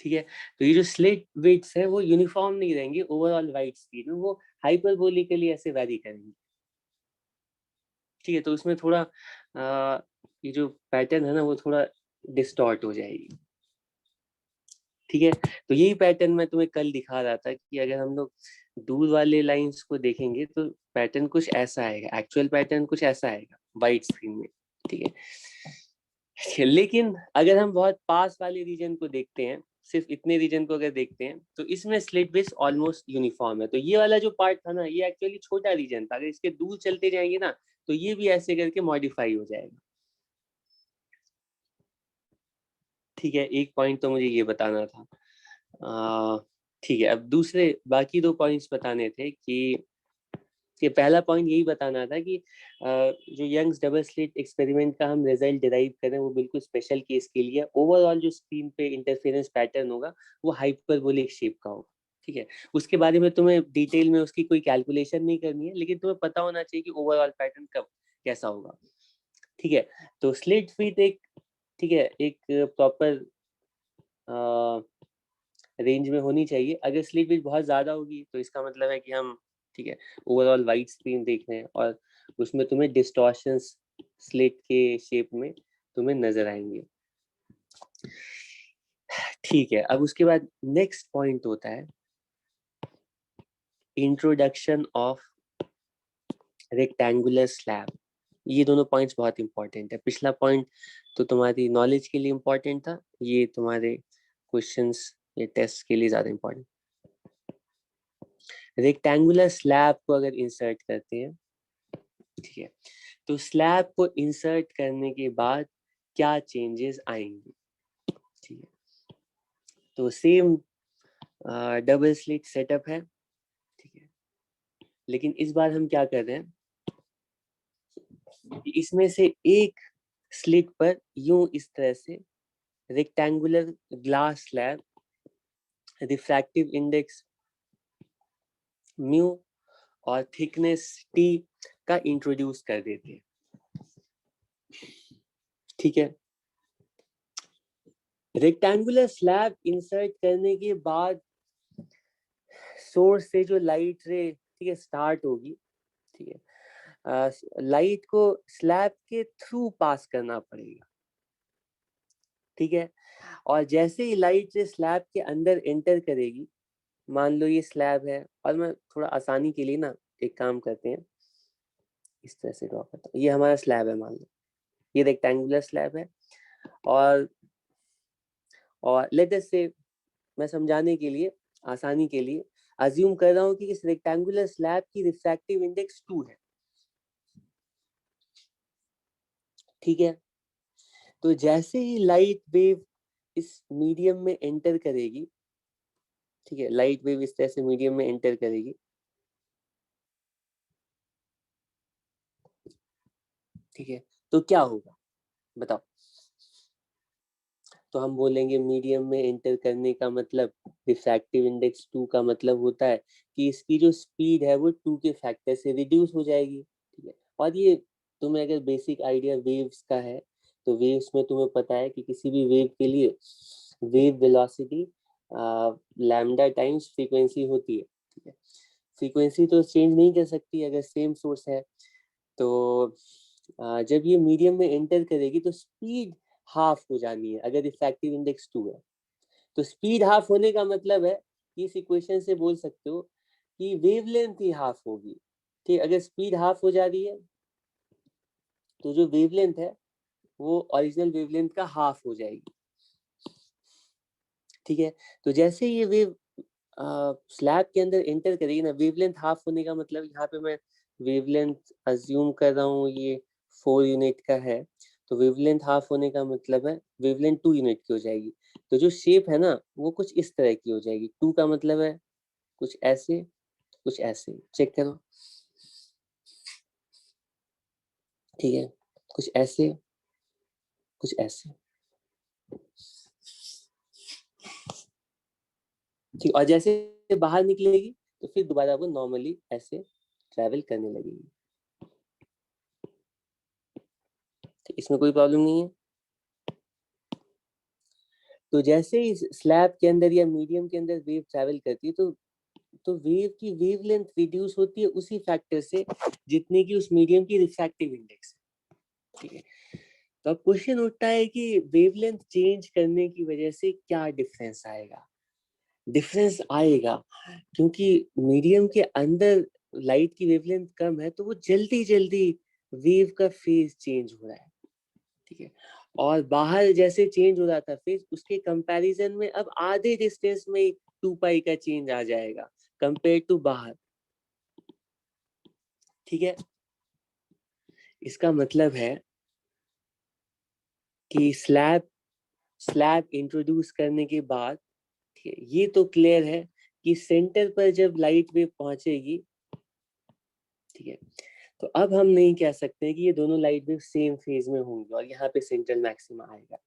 Speaker 1: ठीक है, तो ये जो स्लिट विड्थ्स है वो यूनिफॉर्म नहीं रहेंगे ओवरऑल वाइड स्क्रीन में, वो हाइपरबोलिकली ऐसे वैरी करेंगे। ठीक है, तो उसमें थोड़ा ये जो पैटर्न है ना वो थोड़ा डिस्टॉर्ट हो जाएगी। ठीक है, तो यही पैटर्न मैं तुम्हें कल दिखा रहा था कि अगर हम लोग दूर वाले लाइंस को देखेंगे तो पैटर्न कुछ ऐसा आएगा, एक्चुअल पैटर्न कुछ ऐसा आएगा वाइड स्क्रीन में। ठीक है, लेकिन अगर हम बहुत पास वाले रीजन को देखते हैं, सिर्फ इतने रीजन को अगर देखते हैं, तो इसमें स्लिट विड्थ ऑलमोस्ट यूनिफॉर्म है। तो ये वाला जो पार्ट था ना ये एक्चुअली छोटा रीजन था, अगर इसके दूर चलते जाएंगे ना तो ये भी ऐसे करके मॉडिफाई हो जाएगा। ठीक है, एक पॉइंट तो मुझे ये बताना था। ठीक है, अब दूसरे बाकी 2 पॉइंट्स बताने थे कि पहला पॉइंट यही बताना था कि जो यंग्स डबल स्लिट एक्सपेरिमेंट का हम रिजल्ट डिराइव करें वो बिल्कुल स्पेशल केस के लिए। ओवरऑल जो स्क्रीन पे इंटरफेरेंस पैटर्न होगा वो हाइपरबोलिक शेप का होगा। ठीक है, उसके बारे में तुम्हें डिटेल में उसकी कोई कैलकुलेशन नहीं करनी है, लेकिन तुम्हें पता होना चाहिए कि ओवरऑल पैटर्न कब कैसा होगा। ठीक है, तो स्लिट विड्थ एक, ठीक है, एक प्रॉपर रेंज में होनी चाहिए। अगर स्लिट विड्थ बहुत ज्यादा होगी तो इसका मतलब है कि हम, ठीक है, ओवरऑल वाइड स्क्रीन देख रहे हैं और उसमें तुम्हें डिस्टॉर्शंस स्लिट के शेप में तुम्हें नजर आएंगे। ठीक है, अब उसके बाद नेक्स्ट पॉइंट होता है इंट्रोडक्शन ऑफ रेक्टेंगुलर स्लैब। ये दोनों पॉइंट्स बहुत इंपॉर्टेंट है। पिछला पॉइंट तो तुम्हारी नॉलेज के लिए इंपॉर्टेंट था, ये तुम्हारे क्वेश्चंस या टेस्ट के लिए ज्यादा इंपॉर्टेंट। रेक्टेंगुलर स्लैब को अगर इंसर्ट करते हैं, ठीक है, तो स्लैब को इंसर्ट करने के बाद क्या चेंजेस आएंगे। ठीक है, तो सेम डबल स्लिट सेटअप है। ठीक है, लेकिन इस बार हम क्या कर रहे हैं, इसमें से एक स्लिट पर यूं इस तरह से rectangular glass slab, refractive index mu और थिकनेस टी का इंट्रोड्यूस कर देते हैं। ठीक है, रेक्टेंगुलर स्लैब इंसर्ट करने के बाद सोर्स से जो लाइट रे, ठीक है, स्टार्ट होगी। ठीक है, लाइट को स्लैब के थ्रू पास करना पड़ेगा। ठीक है, और जैसे ही लाइट रे स्लैब के अंदर एंटर करेगी, मान लो ये स्लैब है, और मैं थोड़ा आसानी के लिए ना एक काम करते हैं, इस तरह से ड्रॉ करता हूँ। ये हमारा स्लैब है, मान लो ये रेक्टेंगुलर स्लैब है, और लेट अस से, मैं समझाने के लिए, आसानी के लिए अज्यूम कर रहा हूँ कि इस रेक्टेंगुलर स्लैब की रिफ्रैक्टिव इंडेक्स 2 है। ठीक है, तो जैसे ही लाइट वेव इस मीडियम में एंटर करेगी, ठीक है, लाइट वेव इस तरह से मीडियम में एंटर करेगी, ठीक है, तो क्या होगा बताओ। तो हम बोलेंगे मीडियम में एंटर करने का मतलब, रिफ्रैक्टिव इंडेक्स 2 का मतलब होता है कि इसकी जो स्पीड है वो 2 के फैक्टर से रिड्यूस हो जाएगी। ठीक है, और ये तुम्हें अगर बेसिक आइडिया वेव्स का है तो वेव्स में तुम्हें पता है कि किसी भी वेव के लिए wave velocity lambda times frequency होती है। ठीक है, फ्रीक्वेंसी तो चेंज नहीं कर सकती अगर सेम सोर्स है। तो जब ये मीडियम में एंटर करेगी तो स्पीड हाफ हो जानी है अगर रिफ्रैक्टिव इंडेक्स 2 है। तो स्पीड हाफ होने का मतलब है कि इस इक्वेशन से बोल सकते हो कि वेवलेंथ ही हाफ होगी। ठीक, अगर स्पीड हाफ हो जा रही है तो जो वेवलेंथ है वो ओरिजिनल वेवलेंथ का हाफ हो जाएगी। ठीक है, तो जैसे ये वेव स्लैब के अंदर एंटर करेगी ना, वेवलेंथ हाफ होने का मतलब, यहाँ पे मैं वेवलेंथ अज्यूम कर रहा हूँ ये 4 यूनिट का है, तो वेवलेंथ हाफ होने का मतलब है वेवलेंथ 2 यूनिट की हो जाएगी। तो जो शेप है ना वो कुछ इस तरह की हो जाएगी। 2 का मतलब है कुछ ऐसे, कुछ ऐसे, चेक करो। ठीक है, कुछ ऐसे, कुछ ऐसे। ठीक, और जैसे बाहर निकलेगी तो फिर दोबारा वो नॉर्मली ऐसे ट्रैवल करने लगेगी। इसमें कोई प्रॉब्लम नहीं है। तो जैसे ही स्लैब के अंदर या मीडियम के अंदर वेव ट्रैवल करती है तो वेव की वेवलेंथ रिड्यूस होती है उसी फैक्टर से जितने की उस मीडियम की रिफ्रैक्टिव इंडेक्स है। ठीक है, तो अब क्वेश्चन उठता है कि वेवलेंथ चेंज करने की वजह से क्या डिफरेंस आएगा। डिफरेंस आएगा क्योंकि मीडियम के अंदर लाइट की वेवलेंथ कम है तो वो जल्दी जल्दी वेव का फेज चेंज हो रहा है। ठीक है, और बाहर जैसे चेंज हो रहा था फेज, उसके कंपैरिजन में अब आधे डिस्टेंस में 2 पाई का चेंज आ जाएगा कंपेयर टू बाहर। ठीक है, इसका मतलब है कि स्लैब स्लैब इंट्रोड्यूस करने के बाद, ठीक है, ये तो क्लियर है कि सेंटर पर जब लाइट वेव पहुंचेगी, ठीक है, तो अब हम नहीं कह सकते कि ये दोनों लाइट वेव सेम फेज में होंगे और यहाँ पे सेंट्रल मैक्सिमा आएगा।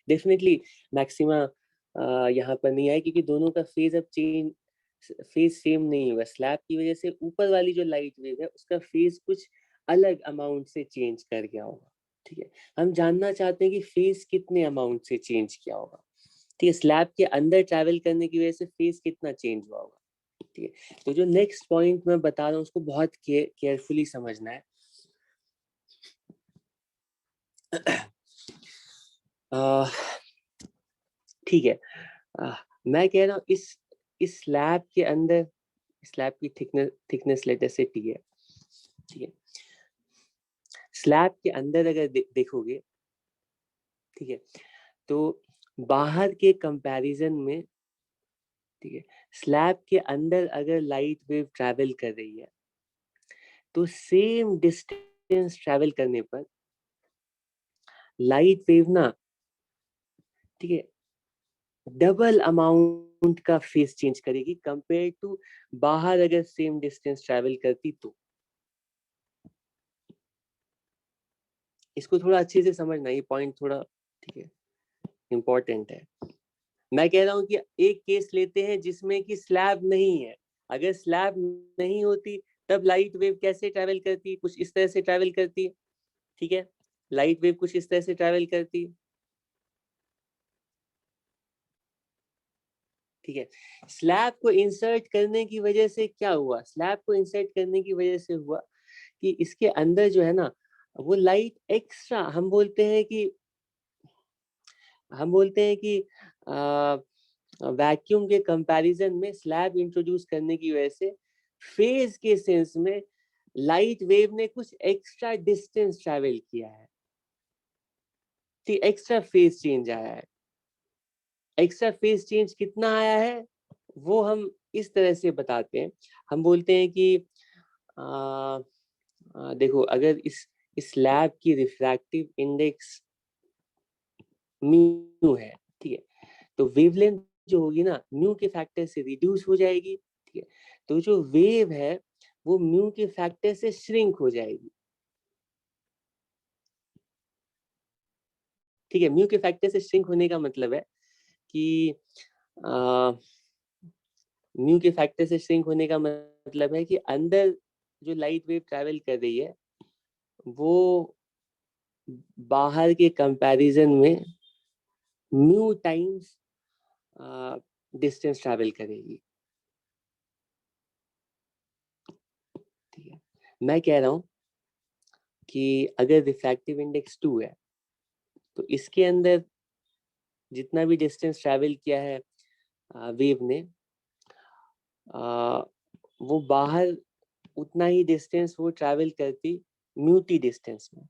Speaker 1: डेफिनेटली मैक्सिमा यहाँ पर नहीं आए, क्योंकि दोनों का फेज अब फेज सेम नहीं होगा। स्लैब की वजह से ऊपर वाली जो लाइट वेव है उसका फेज कुछ अलग अमाउंट से चेंज कर गया होगा, ठीक है। हम जानना चाहते हैं कि फेज कितने अमाउंट से चेंज किया होगा, ठीक है। स्लैब के अंदर ट्रैवल करने की वजह से फेज कितना चेंज हुआ होगा, ठीक है। तो जो नेक्स्ट पॉइंट मैं बता रहा हूँ उसको बहुत केयरफुली समझना है। ठीक है, मैं कह रहा हूँ इस स्लैब के अंदर, स्लैब की थिकनेस लेटर से टी है, ठीक है। स्लैब के अंदर अगर देखोगे, ठीक है, तो बाहर के कंपैरिजन में, ठीक है, स्लैब के अंदर अगर लाइट वेव ट्रैवल कर रही है तो सेम डिस्टेंस ट्रैवल करने पर लाइट वेव ना, ठीक है, डबल अमाउंट का फेस चेंज करेगी कंपेयर टू बाहर अगर सेम डिस्टेंस ट्रैवल करती तो। इसको थोड़ा अच्छे से समझना, ये पॉइंट थोड़ा, ठीक है, इम्पोर्टेंट है। मैं कह रहा हूं कि एक केस लेते हैं जिसमें कि स्लैब नहीं है। अगर स्लैब नहीं होती तब लाइट वेव कैसे ट्रैवल करती, कुछ इस तरह से ट्रैवल करती, ठीक है। लाइट वेव कुछ इस तरह से ट्रैवल करती, ठीक है। स्लैब को इंसर्ट करने की वजह से क्या हुआ, स्लैब को इंसर्ट करने की वजह से हुआ कि इसके अंदर जो है ना वो लाइट एक्स्ट्रा, हम बोलते हैं कि वैक्यूम के कंपैरिजन में स्लैब इंट्रोड्यूस करने की वजह से फेज के सेंस में लाइट वेव ने कुछ एक्स्ट्रा डिस्टेंस ट्रैवल किया है, ठीक, एक्स्ट्रा फेज चेंज आया है। एक्स्ट्रा फेज चेंज कितना आया है वो हम इस तरह से बताते हैं। हम बोलते हैं कि देखो, अगर इस स्लैब की रिफ्रैक्टिव इंडेक्स म्यू है, ठीक है, तो वेवलेंथ जो होगी ना म्यू के फैक्टर से रिड्यूस हो जाएगी, ठीक है। तो जो वेव है वो म्यू के फैक्टर से श्रिंक हो जाएगी, ठीक है। म्यू के फैक्टर से श्रिंक होने का मतलब है कि म्यू के फैक्टर से श्रिंक होने का मतलब है कि अंदर जो लाइट वेव ट्रैवल कर रही है वो बाहर के कंपैरिजन में म्यू टाइम्स डिस्टेंस ट्रैवल करेगी, ठीक है। मैं कह रहा हूं कि अगर रिफ्रैक्टिव इंडेक्स 2 है तो इसके अंदर जितना भी डिस्टेंस ट्रैवल किया है वेव ने, वो बाहर उतना ही डिस्टेंस वो ट्रैवल करती म्यू टी डिस्टेंस में,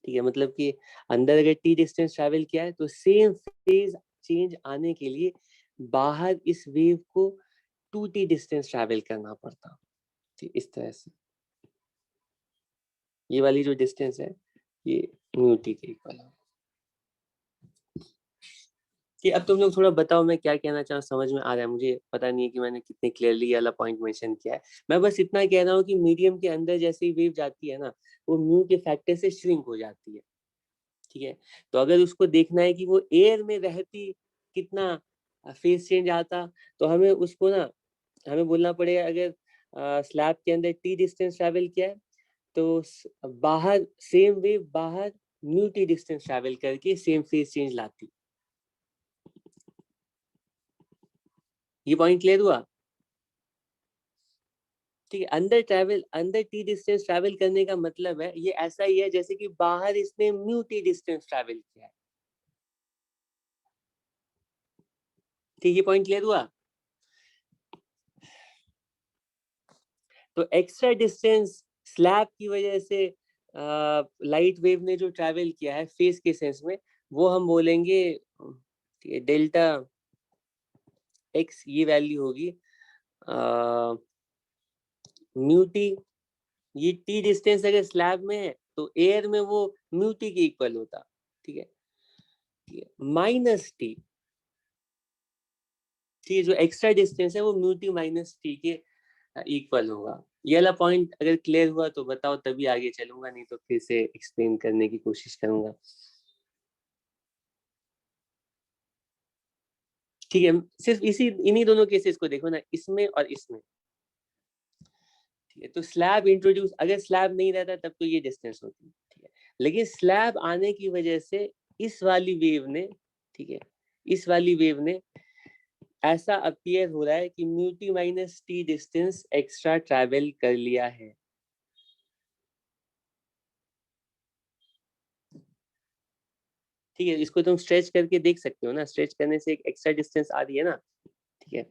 Speaker 1: ठीक है। मतलब कि अंदर अगर टी डिस्टेंस ट्रैवल किया है तो सेम फेज चेंज आने के लिए बाहर इस वेव को 2t डिस्टेंस ट्रैवल करना पड़ता, ठीक, इस तरह से। ये वाली जो डिस्टेंस है ये म्यू टी के इक्वल है, कि अब तुम लोग थोड़ा बताओ मैं क्या कहना चाहूँ, समझ में आ रहा है? मुझे पता नहीं है कि मैंने कितने क्लियरली ये वाला पॉइंट मेंशन किया है। मैं बस इतना कह रहा हूँ कि मीडियम के अंदर जैसे ही वेव जाती है ना वो म्यू के फैक्टर से श्रिंक हो जाती है, ठीक है। तो अगर उसको देखना है कि वो एयर में रहती कितना फेज चेंज आता, तो हमें उसको ना हमें बोलना पड़ेगा अगर स्लैब के अंदर टी डिस्टेंस ट्रैवल किया है तो बाहर सेम वेव बाहर म्यू टी डिस्टेंस ट्रैवल करके सेम फेज चेंज लाती। ये पॉइंट क्लियर हुआ, ठीक है। अंदर टी डिस्टेंस ट्रैवल करने का मतलब है ये ऐसा ही है जैसे कि बाहर इसने म्यू टी डिस्टेंस ट्रैवल किया है, ठीक। ये पॉइंट क्लियर हुआ। तो एक्स्ट्रा डिस्टेंस स्लैब की वजह से लाइट वेव ने जो ट्रैवल किया है फेज के सेंस में वो हम बोलेंगे डेल्टा एक्स, ये वैल्यू होगी म्यू टी। ये टी डिस्टेंस अगर स्लैब में है तो एयर में वो म्यू टी के इक्वल होता, ठीक है, माइनस टी, ठीक है, जो एक्स्ट्रा डिस्टेंस है वो म्यू टी माइनस टी के इक्वल होगा। ये वाला पॉइंट अगर क्लियर हुआ तो बताओ, तभी आगे चलूंगा, नहीं तो फिर से एक्सप्लेन करने की कोशिश करूंगा। ठीक है, सिर्फ इन्हीं दोनों केसेस को देखो ना, इसमें और इसमें। ठीक है, तो स्लैब इंट्रोड्यूस, अगर स्लैब नहीं रहता तब तो ये डिस्टेंस होती। ठीक है, लेकिन स्लैब आने की वजह से इस वाली वेव ने, ठीक है, इस वाली वेव ने ऐसा अपीयर हो रहा है कि mu T minus T distance extra travel कर लिया है। ठीक है, इसको तुम स्ट्रेच करके देख सकते हो ना, स्ट्रेच करने से एक एक्स्ट्रा डिस्टेंस आ रही है ना। ठीक है,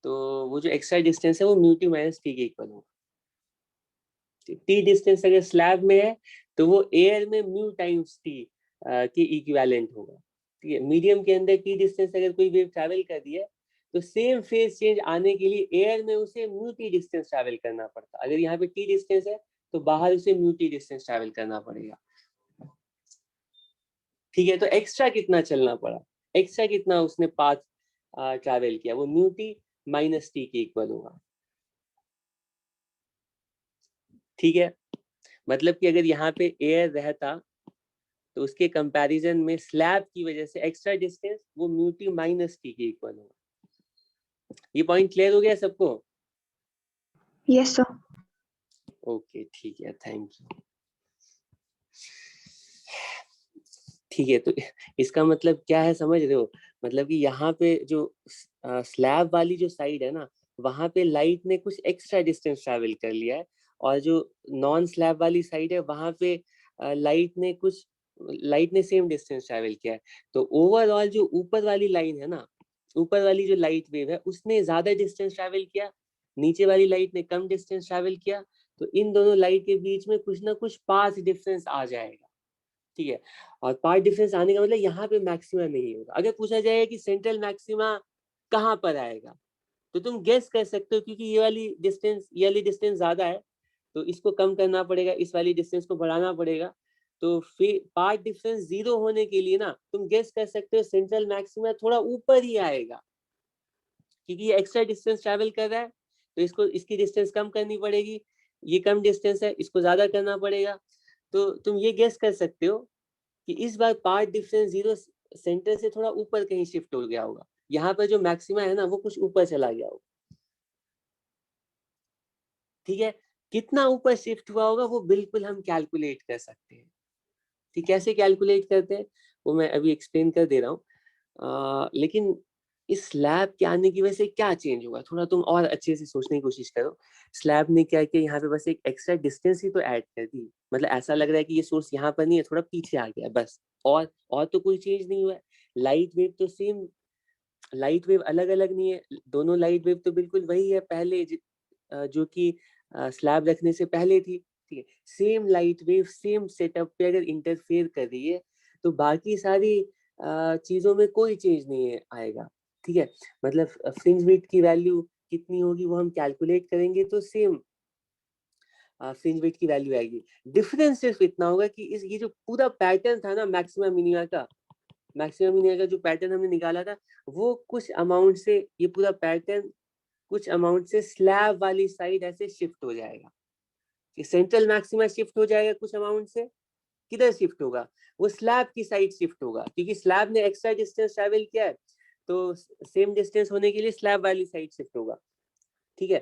Speaker 1: तो वो जो एक्स्ट्रा डिस्टेंस है वो म्यू टी माइनस टी के इक्वल होगा। टी डिस्टेंस अगर स्लैब में है तो वो एयर में म्यू टाइम्स टी के इक्विवेलेंट होगा। ठीक है, मीडियम के अंदर टी डिस्टेंस अगर कोई वेव ट्रैवल कर रही है तो सेम फेज चेंज आने के लिए एयर में उसे म्यू टी डिस्टेंस ट्रैवल करना पड़ता। अगर यहाँ पे टी डिस्टेंस है तो बाहर उसे म्यू टी डिस्टेंस ट्रैवल करना पड़ेगा। ठीक है, तो एक्स्ट्रा कितना चलना पड़ा, एक्स्ट्रा कितना उसने पाथ ट्रैवल किया, वो म्यू टी माइनस टी के इक्वल होगा। ठीक है, मतलब कि अगर यहाँ पे एयर रहता तो उसके कंपैरिजन में स्लैब की वजह से एक्स्ट्रा डिस्टेंस वो म्यू टी माइनस टी के इक्वल होगा। ये पॉइंट क्लियर हो गया सबको?
Speaker 2: Yes sir.
Speaker 1: ओके, ठीक है, थैंक यू। ठीक है, तो इसका मतलब क्या है समझ रहे हो? मतलब कि यहाँ पे जो स्लैब वाली जो साइड है ना, वहां पे लाइट ने कुछ एक्स्ट्रा डिस्टेंस ट्रैवल कर लिया है, और जो नॉन स्लैब वाली साइड है वहां पे लाइट ने सेम डिस्टेंस ट्रैवल किया है। तो ओवरऑल जो ऊपर वाली लाइन है ना, ऊपर वाली जो लाइट वेव है उसने ज्यादा डिस्टेंस ट्रैवल किया, नीचे वाली लाइट ने कम डिस्टेंस ट्रैवल किया। तो इन दोनों लाइट के बीच में कुछ ना कुछ पाथ डिफरेंस आ जाएगा। ठीक है, और पार्ट डिफरेंस आने का मतलब यहाँ पे मैक्सिमा नहीं होगा। अगर पूछा जाए कि सेंट्रल मैक्सिमा कहाँ पर आएगा तो तुम गेस कर सकते हो, क्योंकि ये वाली डिस्टेंस ज्यादा है तो इसको कम करना पड़ेगा, इस वाली डिस्टेंस को बढ़ाना पड़ेगा। तो फिर पार्ट डिफरेंस 0 होने के लिए ना तुम गेस कर सकते हो सेंट्रल मैक्सिमा थोड़ा ऊपर ही आएगा, क्योंकि ये एक्स्ट्रा डिस्टेंस ट्रैवल कर रहा है तो इसको इसकी डिस्टेंस कम करनी पड़ेगी। ये कम डिस्टेंस है, इसको ज्यादा करना पड़ेगा। तो तुम ये गेस कर सकते हो कि इस बार पार्ट डिफरेंस 0 सेंटर से थोड़ा ऊपर कहीं शिफ्ट हो गया होगा। यहाँ पर जो मैक्सिमा है ना वो कुछ ऊपर चला गया होगा। ठीक है, कितना ऊपर शिफ्ट हुआ होगा वो बिल्कुल हम कैलकुलेट कर सकते हैं। ठीक, कैसे कैलकुलेट करते हैं वो मैं अभी एक्सप्लेन कर दे रहा हूँ। लेकिन इस स्लैब के आने की वजह से क्या चेंज होगा, थोड़ा तुम और अच्छे से सोचने की कोशिश करो। स्लैब ने क्या किया, यहाँ पे बस एक एक्स्ट्रा डिस्टेंस ही तो ऐड कर दी। मतलब ऐसा लग रहा है कि ये सोर्स यहाँ पर नहीं है, थोड़ा पीछे आ गया बस, और तो कोई चेंज नहीं हुआ है। लाइट वेव तो सेम, लाइट वेव अलग अलग नहीं है, दोनों लाइट वेव तो बिल्कुल वही है पहले जो कि स्लैब रखने से पहले थी। ठीक है, same light wave same setup पे अगर इंटरफेयर कर रही है तो बाकी सारी चीजों में कोई चेंज नहीं आएगा। ठीक है, मतलब फ्रिंज विड्थ की वैल्यू कितनी होगी वो हम कैलकुलेट करेंगे तो सेम फ्रिंज विड्थ की वैल्यू आएगी। डिफरेंस सिर्फ इतना होगा कि ये जो पूरा पैटर्न था ना मैक्सिमम मिनिमा का, मैक्सिमम मिनिमा का जो पैटर्न हमने निकाला था वो कुछ अमाउंट से, ये पूरा पैटर्न कुछ अमाउंट से स्लैब वाली साइड ऐसे शिफ्ट हो जाएगा। सेंट्रल मैक्सिमा शिफ्ट हो जाएगा कुछ अमाउंट से, किधर शिफ्ट होगा, वो स्लैब की साइड शिफ्ट होगा, क्योंकि स्लैब ने एक्स्ट्रा डिस्टेंस ट्रैवल किया है तो सेम डिस्टेंस होने के लिए स्लैब वाली साइड शिफ्ट होगा। ठीक है,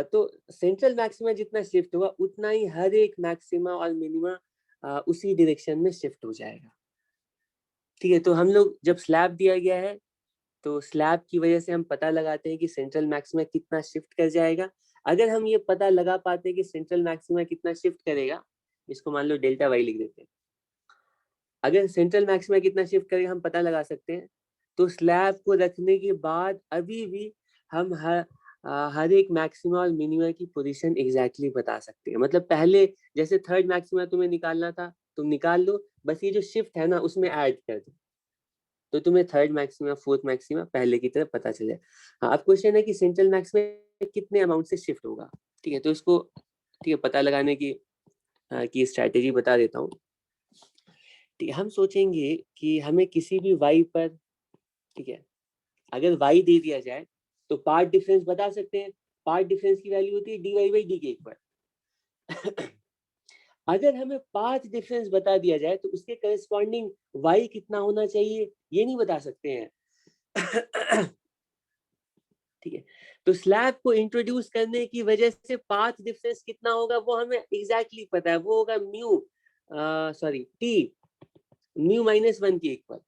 Speaker 1: तो सेंट्रल मैक्सिमा जितना शिफ्ट होगा उतना ही हर एक मैक्सिमा और मिनिमा उसी डायरेक्शन में शिफ्ट हो जाएगा। ठीक है, तो हम लोग जब स्लैब दिया गया है तो स्लैब की वजह से हम पता लगाते हैं कि सेंट्रल मैक्सिमा कितना शिफ्ट कर जाएगा। अगर हम ये पता लगा पाते हैं कि सेंट्रल मैक्सिमा कितना शिफ्ट करेगा, इसको मान लो डेल्टा वाई लिख देते हैं। अगर सेंट्रल मैक्सिमा कितना शिफ्ट करेगा हम पता लगा सकते हैं, तो स्लैब को रखने के बाद अभी भी हम हर एक मैक्सिमा और मिनिमा की पोजीशन एग्जैक्टली बता सकते हैं। मतलब पहले जैसे थर्ड मैक्सिमा तुम्हें निकालना था तुम निकाल लो, बस ये जो शिफ्ट है ना उसमें ऐड कर दो, तो तुम्हें थर्ड मैक्सिमा फोर्थ मैक्सिमा पहले की तरह पता चले। हाँ, अब क्वेश्चन है कि सेंट्रल मैक्सिमा कितने अमाउंट से शिफ्ट होगा। ठीक है, तो इसको ठीक है पता लगाने की स्ट्रैटेजी बता देता हूँ। ठीक है, हम सोचेंगे कि हमें किसी भी वाई पर, ठीक है, अगर y दे दिया जाए तो पार्ट डिफरेंस बता सकते हैं, पार्ट डिफरेंस की वैल्यू होती है dy/dk पर। अगर हमें पाथ डिफरेंस बता दिया जाए तो उसके करस्पॉन्डिंग y कितना होना चाहिए ये नहीं बता सकते हैं। ठीक है, तो स्लैब को इंट्रोड्यूस करने की वजह से पाथ डिफरेंस कितना होगा वो हमें एग्जैक्टली पता है, वो होगा t μ-1 के इक्वल।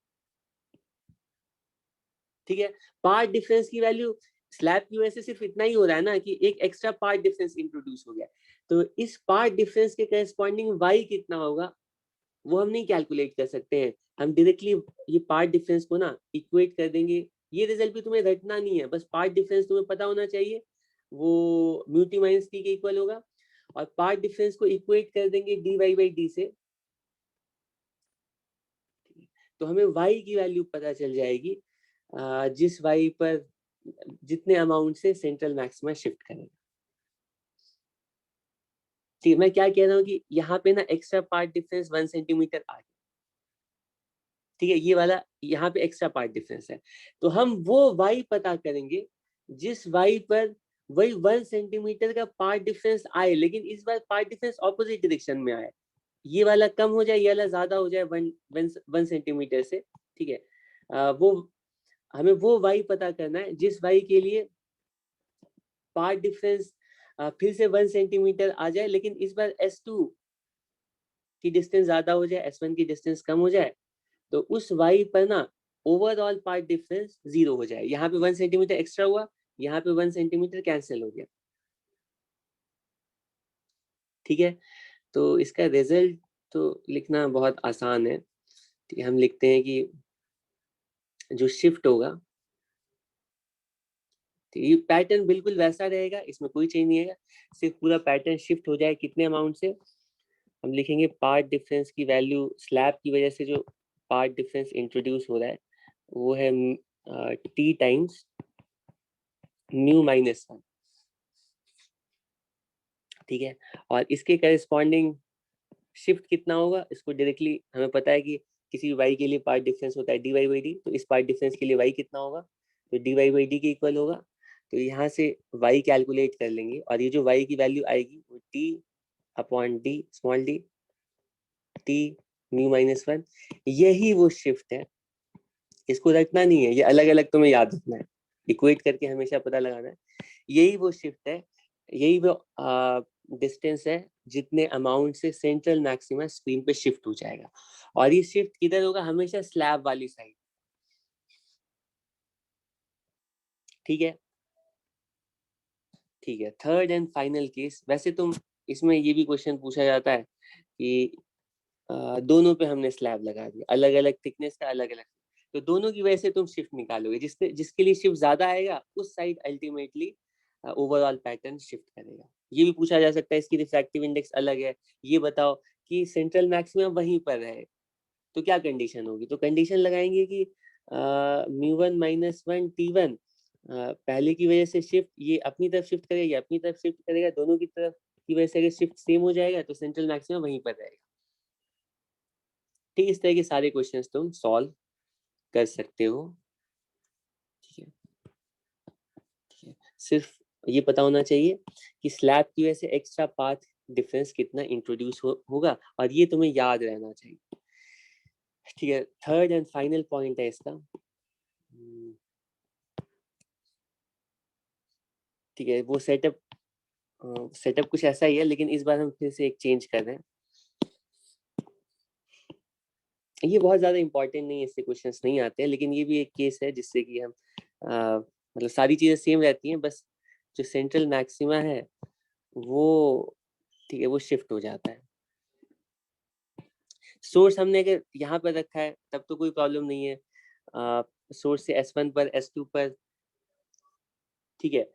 Speaker 1: ठीक है, पार्ट डिफरेंस की वैल्यू स्लैब की वजह से सिर्फ इतना ही हो रहा है ना कि एक एक्स्ट्रा पार्ट डिफरेंस इंट्रोड्यूस हो गया, तो इस पार्ट डिफरेंस के करस्पॉन्डिंग y कितना होगा वो हम नहीं कैलकुलेट कर सकते हैं, हम डायरेक्टली ये पार्ट डिफरेंस को ना इक्वेट कर देंगे। ये रिजल्ट भी तुम्हें रटना नहीं है, बस पार्ट डिफरेंस तुम्हें पता होना चाहिए, वो μt-t के इक्वल होगा, और पार्ट डिफरेंस को इक्वेट कर देंगे dy/d से, तो हमें y की वैल्यू पता चल जाएगी जिस y पर जितने अमाउंट से सेंट्रल मैक्सिमा शिफ्ट करेगा। ठीक, मैं क्या कह रहा हूँ कि यहाँ पे ना एक्स्ट्रा पार्ट डिफरेंस 1 सेंटीमीटर आ गया। ठीक है, ये वाला यहाँ पे एक्स्ट्रा पार्ट डिफरेंस है, तो हम वो y पता करेंगे जिस y पर वही 1 सेंटीमीटर का पार्ट डिफरेंस आए, लेकिन इस बार पार्ट डिफरेंस ऑपोजिट डायरेक्शन में आए, ये वाला कम हो जाए, ये वाला ज्यादा हो जाए 1 सेंटीमीटर से। ठीक है, वो हमें वो y पता करना है जिस y के लिए पार्ट डिफरेंस फिर से 1 सेंटीमीटर आ जाए, लेकिन इस बार S2 की डिस्टेंस ज्यादा हो जाए, S1 की डिस्टेंस कम हो जाए, तो उस y पर ना ओवरऑल पार्ट डिफरेंस 0 हो जाए। यहाँ पे 1 सेंटीमीटर एक्स्ट्रा हुआ, यहाँ पे 1 सेंटीमीटर कैंसिल हो गया। ठीक है, तो इसका रिजल्ट तो लिखना बहुत आसान है। ठीक है, हम लिखते हैं कि जो शिफ्ट होगा, ये पैटर्न बिल्कुल वैसा रहेगा, इसमें कोई चेंज नहीं आएगा, सिर्फ पूरा पैटर्न शिफ्ट हो जाए कितने अमाउंट से। हम लिखेंगे पार्ट डिफरेंस की वैल्यू, स्लैब की वजह से जो पार्ट डिफरेंस इंट्रोड्यूस हो रहा है वो है t टाइम्स μ-1। ठीक है, और इसके करस्पॉन्डिंग शिफ्ट कितना होगा, इसको डायरेक्टली हमें पता है कि किसी y के लिए पार्ट डिफरेंस होता है dy/d, तो इस पार्ट डिफरेंस के लिए y कितना होगा, तो dy/d के इक्वल होगा। तो यहाँ से y कैलकुलेट कर लेंगे, और ये जो y की वैल्यू आएगी वो t/d स्मॉल d t μ-1, यही वो शिफ्ट है। इसको रखना नहीं है, ये अलग अलग तुम्हें याद रखना है, इक्वेट करके हमेशा पता लगाना है। यही वो शिफ्ट है, यही वो डिस्टेंस है जितने अमाउंट से सेंट्रल मैक्सिमा स्क्रीन पे शिफ्ट हो जाएगा, और ये शिफ्ट किधर होगा, हमेशा स्लैब वाली साइड। ठीक है, ठीक है, थर्ड एंड फाइनल केस। वैसे तुम इसमें ये भी क्वेश्चन पूछा जाता है कि दोनों पे हमने स्लैब लगा दिया, अलग अलग थिकनेस का, अलग अलग, तो दोनों की वजह से तुम शिफ्ट निकालोगे, जिसके लिए शिफ्ट ज्यादा आएगा उस side ultimately overall pattern shift करेगा। ये भी पूछा जा सकता है, इसकी रिफ्रैक्टिव इंडेक्स अलग है, ये बताओ कि सेंट्रल मैक्सिमम वहीं पर है, तो क्या कंडीशन होगी, तो कंडीशन लगाएंगे कि μ1 - 1 t1 पहले की वजह से शिफ्ट, ये अपनी तरफ शिफ्ट करेगा, ये अपनी तरफ शिफ्ट करेगा, दोनों की तरफ की वजह से अगर शिफ्ट सेम हो जाएगा तो सेंट्रल मैक्सिमम वहीं पर रहेगा। ठीक, इस तरह के सारे क्वेश्चंस तुम सॉल्व कर सकते हो। ठीक है, ठीक है, सिर्फ ये पता होना चाहिए कि स्लैब की वजह से एक्स्ट्रा पाथ डिफरेंस कितना इंट्रोड्यूस होगा, और ये तुम्हें याद रहना चाहिए। ठीक है, थर्ड एंड फाइनल पॉइंट है इसका। ठीक है, वो सेटअप कुछ ऐसा ही है, लेकिन इस बार हम फिर से एक चेंज कर रहे हैं। ये बहुत ज्यादा इंपॉर्टेंट नहीं है, इससे क्वेश्चंस नहीं आते हैं, लेकिन ये भी एक केस है जिससे कि हम मतलब सारी चीजें सेम रहती हैं, बस जो सेंट्रल मैक्सिमा है वो, ठीक है, वो शिफ्ट हो जाता है। सोर्स हमने अगर यहाँ पर रखा है तब तो कोई प्रॉब्लम नहीं है, सोर्स से S1 पर S2 पर, ठीक है,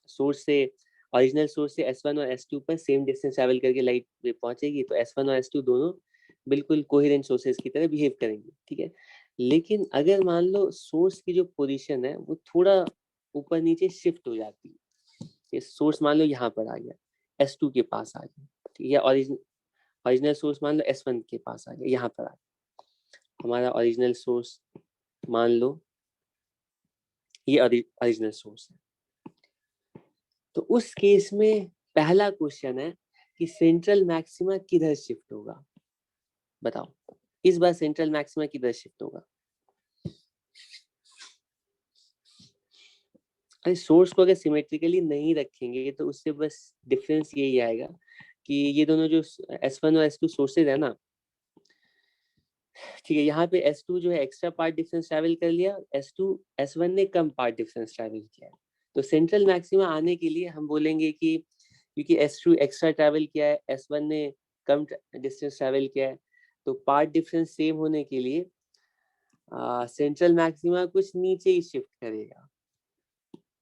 Speaker 1: सोर्स से ओरिजिनल सोर्स से S1 और S2 पर सेम डिस्टेंस ट्रैवल करके लाइट वेव पहुंचेगी, तो S1 और S2 दोनों बिल्कुल कोहेरेंट सोर्सेज की तरह बिहेव करेंगे। ठीक है, लेकिन अगर मान लो सोर्स की जो पोजीशन है वो थोड़ा ऊपर नीचे शिफ्ट हो जाती है, ये सोर्स मान लो यहाँ पर आ गया, S2 के पास आ गया, ठीक है, ओरिजिनल सोर्स मान लो S1 के पास आ गया, यहाँ पर आ गया, हमारा ओरिजिनल सोर्स मान लो ये ओरिजिनल सोर्स है, तो उस केस में पहला क्वेश्चन है कि सेंट्रल मैक्सिमा किधर शिफ्ट होगा, बताओ इस बार सेंट्रल मैक्सिमा किधर शिफ्ट होगा। अरे सोर्स को अगर सिमेट्रिकली नहीं रखेंगे तो उससे बस डिफरेंस यही आएगा कि ये दोनों जो S1 और S2 सोर्सेज है ना, ठीक है, यहाँ पे S2 जो है एक्स्ट्रा पार्ट डिफरेंस ट्रैवल कर लिया, S1 ने कम पार्ट डिफरेंस ट्रैवल किया है। तो सेंट्रल मैक्सिमा आने के लिए हम बोलेंगे कि क्योंकि S2 एक्स्ट्रा ट्रैवल किया है, S1 ने कम डिस्टेंस ट्रैवल किया है, तो पार्ट डिफरेंस सेम होने के लिए सेंट्रल मैक्सिमा कुछ नीचे ही शिफ्ट करेगा।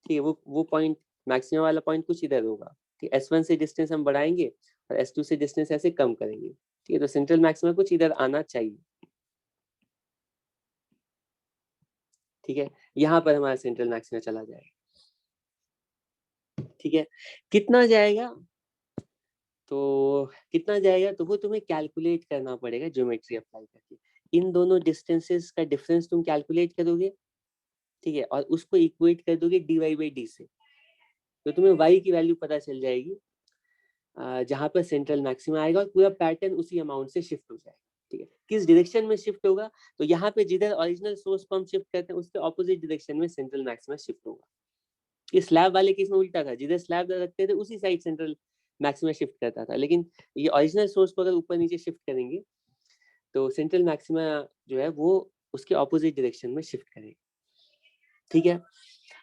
Speaker 1: ठीक है, वो पॉइंट मैक्सिमम वाला पॉइंट कुछ इधर होगा कि S1 से डिस्टेंस हम बढ़ाएंगे और S2 से डिस्टेंस ऐसे कम करेंगे। ठीक है, तो सेंट्रल मैक्सिमा कुछ इधर आना चाहिए। ठीक है, यहाँ पर हमारा सेंट्रल मैक्सिमा चला जाएगा। ठीक है, कितना जाएगा, तो कितना जाएगा तो वो तुम्हें कैलकुलेट करना पड़ेगा ज्योमेट्री अप्लाई करके। इन दोनों डिस्टेंसेस का डिफरेंस तुम कैलकुलेट करोगे, ठीक है, और उसको इक्वेट कर दोगे dy/d से, तो तुम्हें y की वैल्यू पता चल जाएगी जहां पर सेंट्रल मैक्सिमा आएगा, और पूरा पैटर्न उसी अमाउंट से शिफ्ट हो जाएगा। ठीक है, किस डायरेक्शन में शिफ्ट होगा, तो यहाँ पे जिधर ओरिजिनल सोर्स को हम शिफ्ट करते हैं उसके ऑपोजिट डायरेक्शन में सेंट्रल मैक्सिमा शिफ्ट होगा। ये स्लैब वाले केस में उल्टा था, जिधर स्लैब रखते थे उसी साइड सेंट्रल मैक्सिमा शिफ्ट करता था, लेकिन ये ओरिजिनल सोर्स को अगर ऊपर नीचे शिफ्ट करेंगे तो सेंट्रल मैक्सिमा जो है वो उसके ऑपोजिट डायरेक्शन में शिफ्ट करेगा। ठीक है,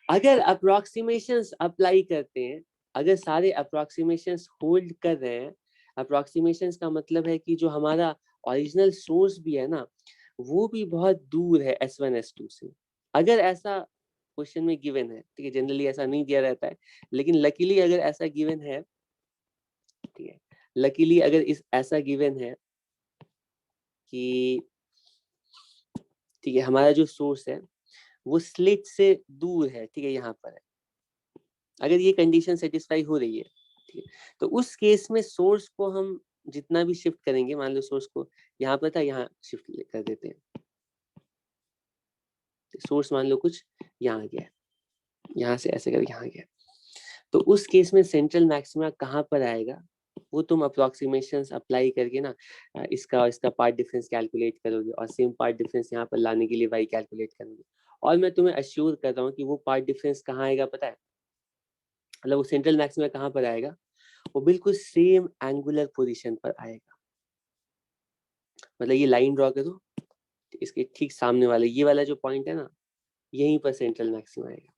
Speaker 1: अगर अप्रोक्सीमेशंस अप्लाई करते हैं, अगर सारे अप्रोक्सीमेशंस होल्ड कर रहे हैं, अप्रोक्सीमेशंस का मतलब है कि जो हमारा ओरिजिनल सोर्स भी है ना वो भी बहुत दूर है S1 S2 से, अगर ऐसा क्वेश्चन में गिवन है, ठीक है, जनरली ऐसा नहीं दिया रहता है, लेकिन लकीली अगर ऐसा गिवन है, ठीक है, लकीली अगर इस ऐसा गिवन है कि ठीक है हमारा जो सोर्स है वो स्लिट से दूर है, ठीक है, यहाँ पर है, अगर ये कंडीशन सेटिस्फाई हो रही है, ठीक है, तो उस केस में सोर्स को हम जितना भी शिफ्ट करेंगे, मान लो सोर्स को यहाँ पर था, यहाँ शिफ्ट कर देते हैं, सोर्स मान लो कुछ यहाँ गया, यहाँ से ऐसे करके यहाँ गया, तो उस केस में सेंट्रल मैक्सिमा कहाँ पर आएगा वो तुम अप्रोक्सीमेशंस अप्लाई करके ना इसका पार्ट डिफरेंस कैलकुलेट करोगे, और सेम पार्ट डिफरेंस यहाँ पर लाने के लिए y कैलकुलेट करोगे, और मैं तुम्हें अश्योर कर रहा हूँ कि वो पार्ट डिफरेंस कहाँ आएगा पता है, मतलब वो सेंट्रल मैक्सिमा कहाँ पर आएगा, वो बिल्कुल सेम एंगुलर पोजीशन पर आएगा। मतलब ये लाइन ड्रॉ करो, इसके ठीक सामने वाला ये वाला जो पॉइंट है ना, यहीं पर सेंट्रल मैक्सिमा आएगा,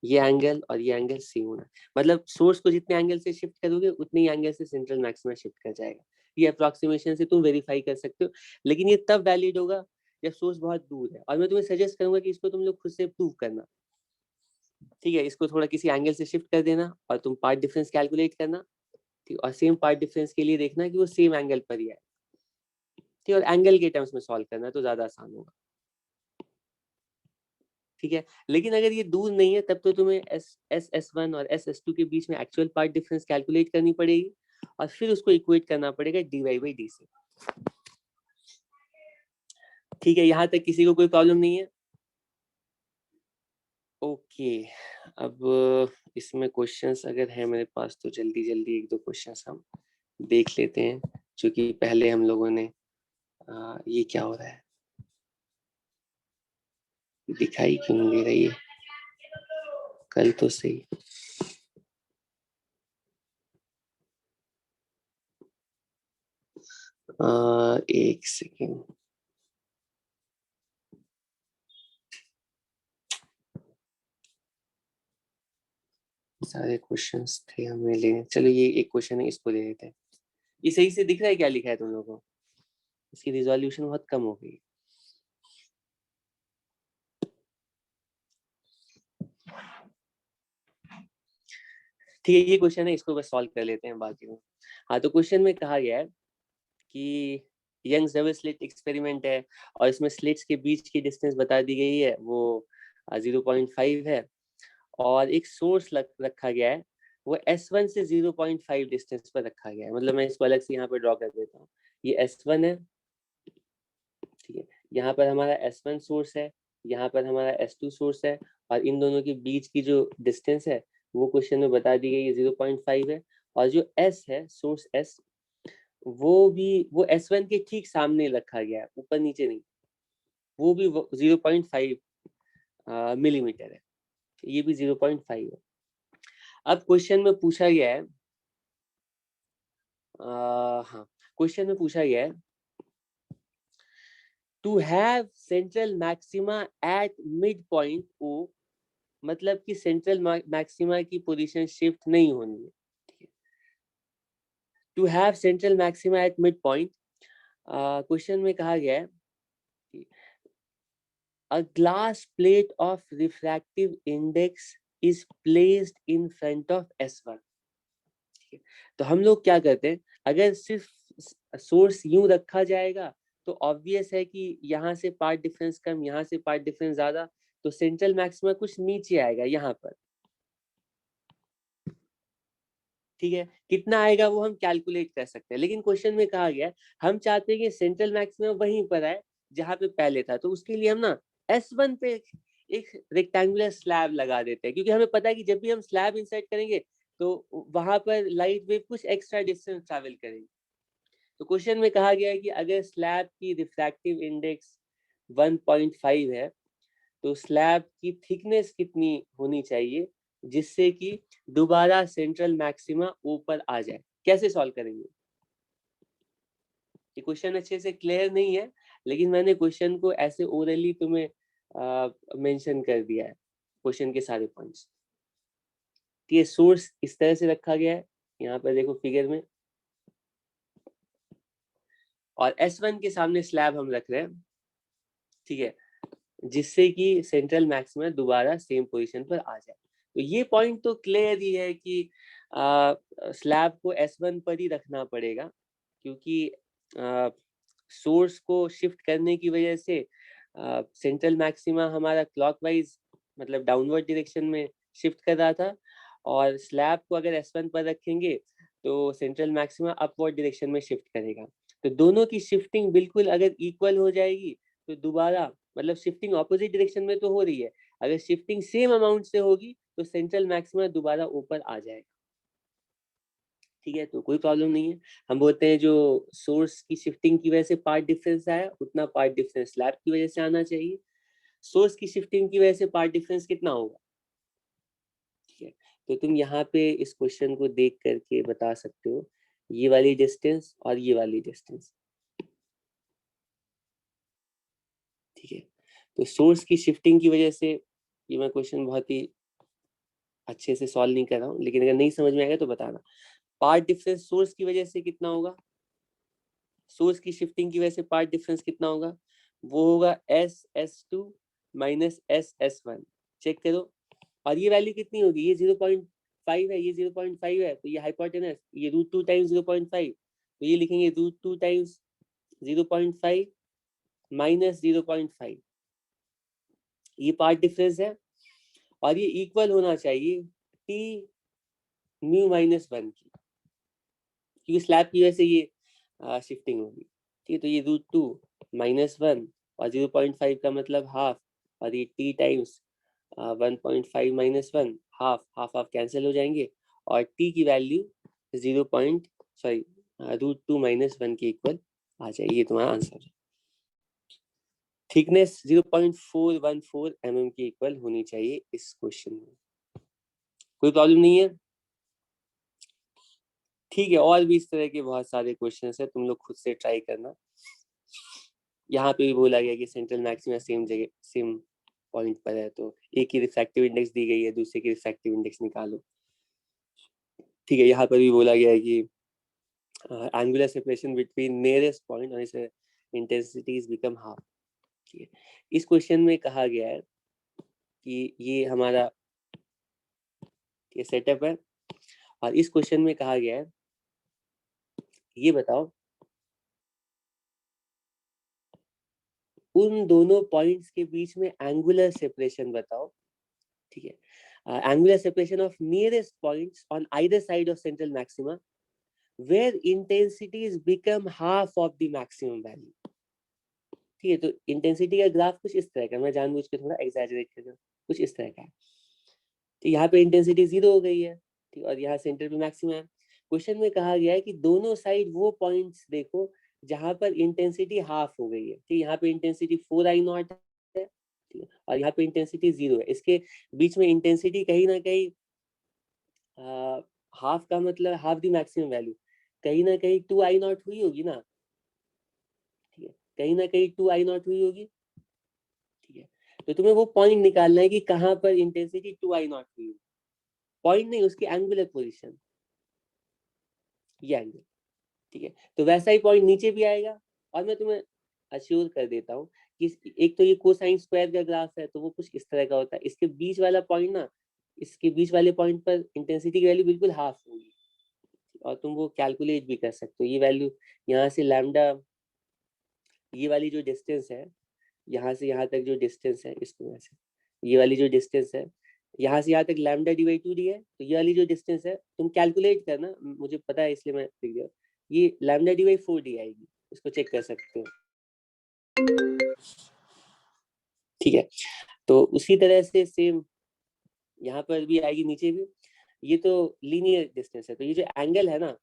Speaker 1: ये एंगल और ये एंगल सेम होना, मतलब सोर्स को जितने एंगल से शिफ्ट करोगे उतने ही एंगल से सेंट्रल मैक्सिमा शिफ्ट कर जाएगा। ये अप्रोक्सीमेशन से तुम वेरीफाई कर सकते हो, लेकिन ये तब वैलिड होगा जब सोर्स बहुत दूर है, और मैं तुम्हें सजेस्ट करूंगा कि इसको तुम लोग खुद से प्रूव करना। ठीक है, इसको थोड़ा किसी एंगल से शिफ्ट कर देना और तुम पार्ट डिफरेंस कैलकुलेट करना, ठीक, और सेम पार्ट डिफरेंस के लिए देखना कि वो सेम एंगल पर ही है, ठीक, और एंगल के टर्म्स में सॉल्व करना तो ज्यादा आसान होगा। ठीक है, लेकिन अगर ये दूर नहीं है तब तो तुम्हें S1 और S2 के बीच में एक्चुअल पार्ट डिफरेंस कैलकुलेट करनी पड़ेगी, और फिर उसको इक्वेट करना पड़ेगा dy/d से। ठीक है, यहाँ तक किसी को कोई प्रॉब्लम नहीं है? ओके, अब इसमें क्वेश्चंस अगर है मेरे पास तो जल्दी जल्दी एक दो क्वेश्चंस हम देख लेते हैं, क्योंकि पहले हम लोगों ने ये क्या हो रहा है, दिखाई क्यों नहीं दे रही है, कल तो सही। एक सेकेंड, सारे क्वेश्चंस थे हमें लेने, चलो ये एक क्वेश्चन है इसको ले लेते हैं। ये सही से दिख रहा है क्या लिखा है तुम लोगों को? इसकी रिजोल्यूशन बहुत कम हो गई। ठीक है, ये क्वेश्चन है, इसको बस सॉल्व कर लेते हैं बाकी में। हाँ, तो क्वेश्चन में कहा गया है कि यंग्स डबल स्लिट एक्सपेरिमेंट है, और इसमें स्लिट्स के बीच की डिस्टेंस बता दी गई है, वो 0.5 है, और एक सोर्स रखा गया है, वो S1 से 0.5 डिस्टेंस पर रखा गया है। मतलब मैं इसको अलग से यहाँ पर ड्रॉ कर देता हूँ, ये S1 है, ठीक है, यहाँ पर हमारा S1 सोर्स है, यहाँ पर हमारा S2 सोर्स है और इन दोनों के बीच की जो डिस्टेंस है वो क्वेश्चन में बता दी गई है 0.5 है। और जो S है, सोर्स S, वो S1 के ठीक सामने रखा गया है, ऊपर नीचे नहीं, वो भी 0.5 मिलीमीटर है, ये भी 0.5 है। अब क्वेश्चन में पूछा गया है, हाँ क्वेश्चन में पूछा गया है to have central maxima at mid point O, मतलब कि सेंट्रल मैक्सिमा की पोजीशन शिफ्ट नहीं होनी है। To have central maxima at mid point, question में कहा गया है a glass plate of refractive index is placed in front of S1। तो हम लोग क्या करते हैं, अगर सिर्फ सोर्स यूं रखा जाएगा तो ऑब्वियस है कि यहाँ से पार्ट डिफरेंस कम, यहाँ से पार्ट डिफरेंस ज्यादा, तो सेंट्रल मैक्सिमा कुछ नीचे आएगा यहाँ पर। ठीक है, कितना आएगा वो हम कैलकुलेट कर सकते हैं, लेकिन क्वेश्चन में कहा गया हम चाहते हैं कि सेंट्रल मैक्सिमा वहीं पर आए जहाँ पे पहले था, तो उसके लिए हम ना S1 पे एक रेक्टेंगुलर स्लैब लगा देते हैं, क्योंकि हमें पता है कि जब भी हम स्लैब इंसर्ट करेंगे तो वहां पर लाइट वेव कुछ एक्स्ट्रा डिस्टेंस ट्रैवल करेगी। तो क्वेश्चन में कहा गया है कि अगर स्लैब की रिफ्रैक्टिव इंडेक्स 1.5 है तो स्लैब की थिकनेस कितनी होनी चाहिए जिससे कि दोबारा सेंट्रल मैक्सिमा ऊपर आ जाए। कैसे सॉल्व करेंगे, ये क्वेश्चन अच्छे से क्लियर नहीं है, लेकिन मैंने क्वेश्चन को ऐसे ओरली तुम्हें मेंशन कर दिया है, क्वेश्चन के सारे पॉइंट्स। ये सोर्स इस तरह से रखा गया है, यहाँ पर देखो फिगर में, और S1 के सामने स्लैब हम रख रहे हैं, ठीक है, जिससे कि सेंट्रल मैक्सिमा दोबारा सेम पोजीशन पर आ जाए। तो ये पॉइंट तो क्लियर ही है कि स्लैब को S1 पर ही रखना पड़ेगा, क्योंकि सोर्स को शिफ्ट करने की वजह से सेंट्रल मैक्सिमा हमारा क्लॉकवाइज मतलब डाउनवर्ड डायरेक्शन में शिफ्ट कर रहा था, और स्लैब को अगर S1 पर रखेंगे तो सेंट्रल मैक्सिमा अपवर्ड डायरेक्शन में शिफ्ट करेगा। तो दोनों की शिफ्टिंग बिल्कुल अगर इक्वल हो जाएगी तो दोबारा मतलब शिफ्टिंग ऑपोजिट डायरेक्शन में तो हो रही है, अगर शिफ्टिंग सेम अमाउंट से होगी तो सेंट्रल मैक्सिमा दोबारा ऊपर आ जाएगा। ठीक है, तो कोई प्रॉब्लम नहीं है। हम बोलते हैं जो सोर्स की शिफ्टिंग की वजह से पार्ट डिफरेंस आया उतना पार्ट डिफरेंस स्लैब की वजह से आना चाहिए। सोर्स की शिफ्टिंग की वजह से पार्ट डिफरेंस कितना होगा, ठीक है, तो तुम यहाँ पे इस क्वेश्चन को देख करके बता सकते हो ये वाली डिस्टेंस और ये वाली डिस्टेंस। ठीक है, तो सोर्स की शिफ्टिंग की वजह से, ये मैं क्वेश्चन बहुत ही अच्छे से सॉल्व नहीं कर रहा हूँ, लेकिन अगर नहीं समझ में आएगा तो बताना। पार्ट डिफरेंस सोर्स की वजह से कितना होगा, सोर्स की शिफ्टिंग की वजह से पार्ट डिफरेंस कितना होगा, वो होगा S2 माइनस S1। चेक करो, और ये वैल्यू कितनी होगी, ये 0.5 है, ये 0.5 है, तो ये हाइपोटेनस, ये √2 टाइम्स 0.5, तो ये लिखेंगे √2 टाइम्स 0.5 माइनस 0.5, ये पार्ट डिफरेंस है, और ये इक्वल होना चाहिए T म्यू माइनस 1 की, क्योंकि स्लैब की वजह से ये शिफ्टिंग होगी। ठीक है, तो ये √2 माइनस 1 और 0.5 का मतलब हाफ, और ये T times 1.5 minus 1, half half half cancel हो जाएंगे, और T की वैल्यू √2 माइनस 1 के इक्वल आ जाएगी। ये तुम्हारा आंसर है। थिकनेस 0.414 mm के इक्वल होनी चाहिए इस क्वेश्चन में। कोई प्रॉब्लम नहीं है, ठीक है। और भी इस तरह के बहुत सारे क्वेश्चंस है, तुम लोग खुद से ट्राई करना। यहाँ पे भी बोला गया कि सेंट्रल मैक्सिमा सेम जगह सेम पॉइंट पर है, तो एक की रिफ्रैक्टिव इंडेक्स दी गई है, दूसरे की रिफ्रैक्टिव इंडेक्स निकालो। ठीक है, यहाँ पर भी बोला गया है कि angular separation between nearest point और इसे इंटेंसिटीज बिकम हाफ। ठीक है, इस क्वेश्चन में कहा गया है कि ये हमारा ये सेटअप है, और इस क्वेश्चन में कहा गया है ये बताओ उन दोनों पॉइंट्स के बीच में एंगुलर सेपरेशन बताओ। ठीक है, angular separation of nearest points on either side of central maxima where intensities become half of the maximum value. ठीक है। तो इंटेंसिटी का ग्राफ कुछ इस तरह का, मैं जानबूझ के थोड़ा एग्जैजरेट कर रहा हूँ, कुछ इस तरह का है। तो यहाँ पे इंटेंसिटी 0 हो गई है, ठीक, और यहाँ सेंटर पे मैक्सिमम है। क्वेश्चन में कहा गया है कि दोनों साइड वो पॉइंट्स देखो जहां पर इंटेंसिटी हाफ हो गई है, ठीक, यहाँ पे इंटेंसिटी 4I0 है, ठीक है, और यहाँ पे इंटेंसिटी 0 है। इसके बीच में इंटेंसिटी कहीं ना कहीं हाफ का मतलब हाफ दी मैक्सिमम वैल्यू, कहीं ना कहीं 2I0 हुई होगी ना, ठीक है, कहीं ना कहीं 2I0 हुई होगी, ठीक है। तो तुम्हें वो पॉइंट निकालना है कि कहाँ पर इंटेंसिटी 2I0 हुई, पॉइंट नहीं, उसकी एंगुलर पोजीशन, ये एंगल, ठीक है। तो वैसा ही पॉइंट नीचे भी आएगा, और मैं तुम्हें अश्योर कर देता हूँ कि एक तो ये कोसाइन स्क्वायर का ग्राफ है, तो वो कुछ इस तरह का होता है। इसके बीच वाला पॉइंट ना, इसके बीच वाले पॉइंट पर इंटेंसिटी की वैल्यू बिल्कुल हाफ होगी, और तुम वो कैलकुलेट भी कर सकते हो। ये वैल्यू यहाँ से लैम्डा, ये वाली जो डिस्टेंस है, यहाँ से यहाँ तक जो डिस्टेंस है, इसको यहाँ से ये वाली जो डिस्टेंस है, यहाँ से यहाँ तक लैम्डा डिवाइड 2D है, तो ये वाली जो डिस्टेंस है तुम कैलकुलेट करना, मुझे पता है इसलिए मैं लिख दिया, ये लैम्डा डिवाइड 4D आएगी, इसको चेक कर सकते हो, ठीक है। तो उसी तरह से सेम यहाँ पर भी आएगी, नीचे भी। ये तो लीनियर डिस्टेंस है, तो ये जो एंगल है ना,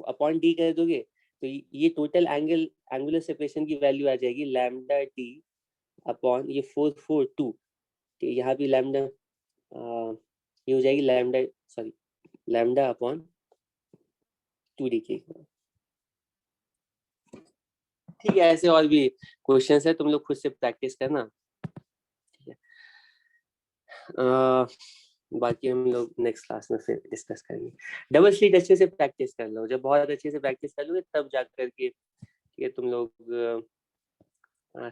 Speaker 1: अपॉन डी कर दोगे तो ये टोटल एंगल, एंगुलर सेपरेशन की वैल्यू आ जाएगी लैम्डा डी अपॉन ये 442, यहाँ भी लैम्डा ये हो जाएगी lambda, sorry, lambda upon 2D की। ठीक है, ऐसे और भी क्वेश्चंस है, तुम लोग खुद से प्रैक्टिस करना, ठीक है। बाकी हम लोग नेक्स्ट क्लास में फिर डिस्कस करेंगे। डबल स्लिट अच्छे से प्रैक्टिस कर लो, जब बहुत अच्छे से प्रैक्टिस कर लोगे तब जा करके ये तुम लोग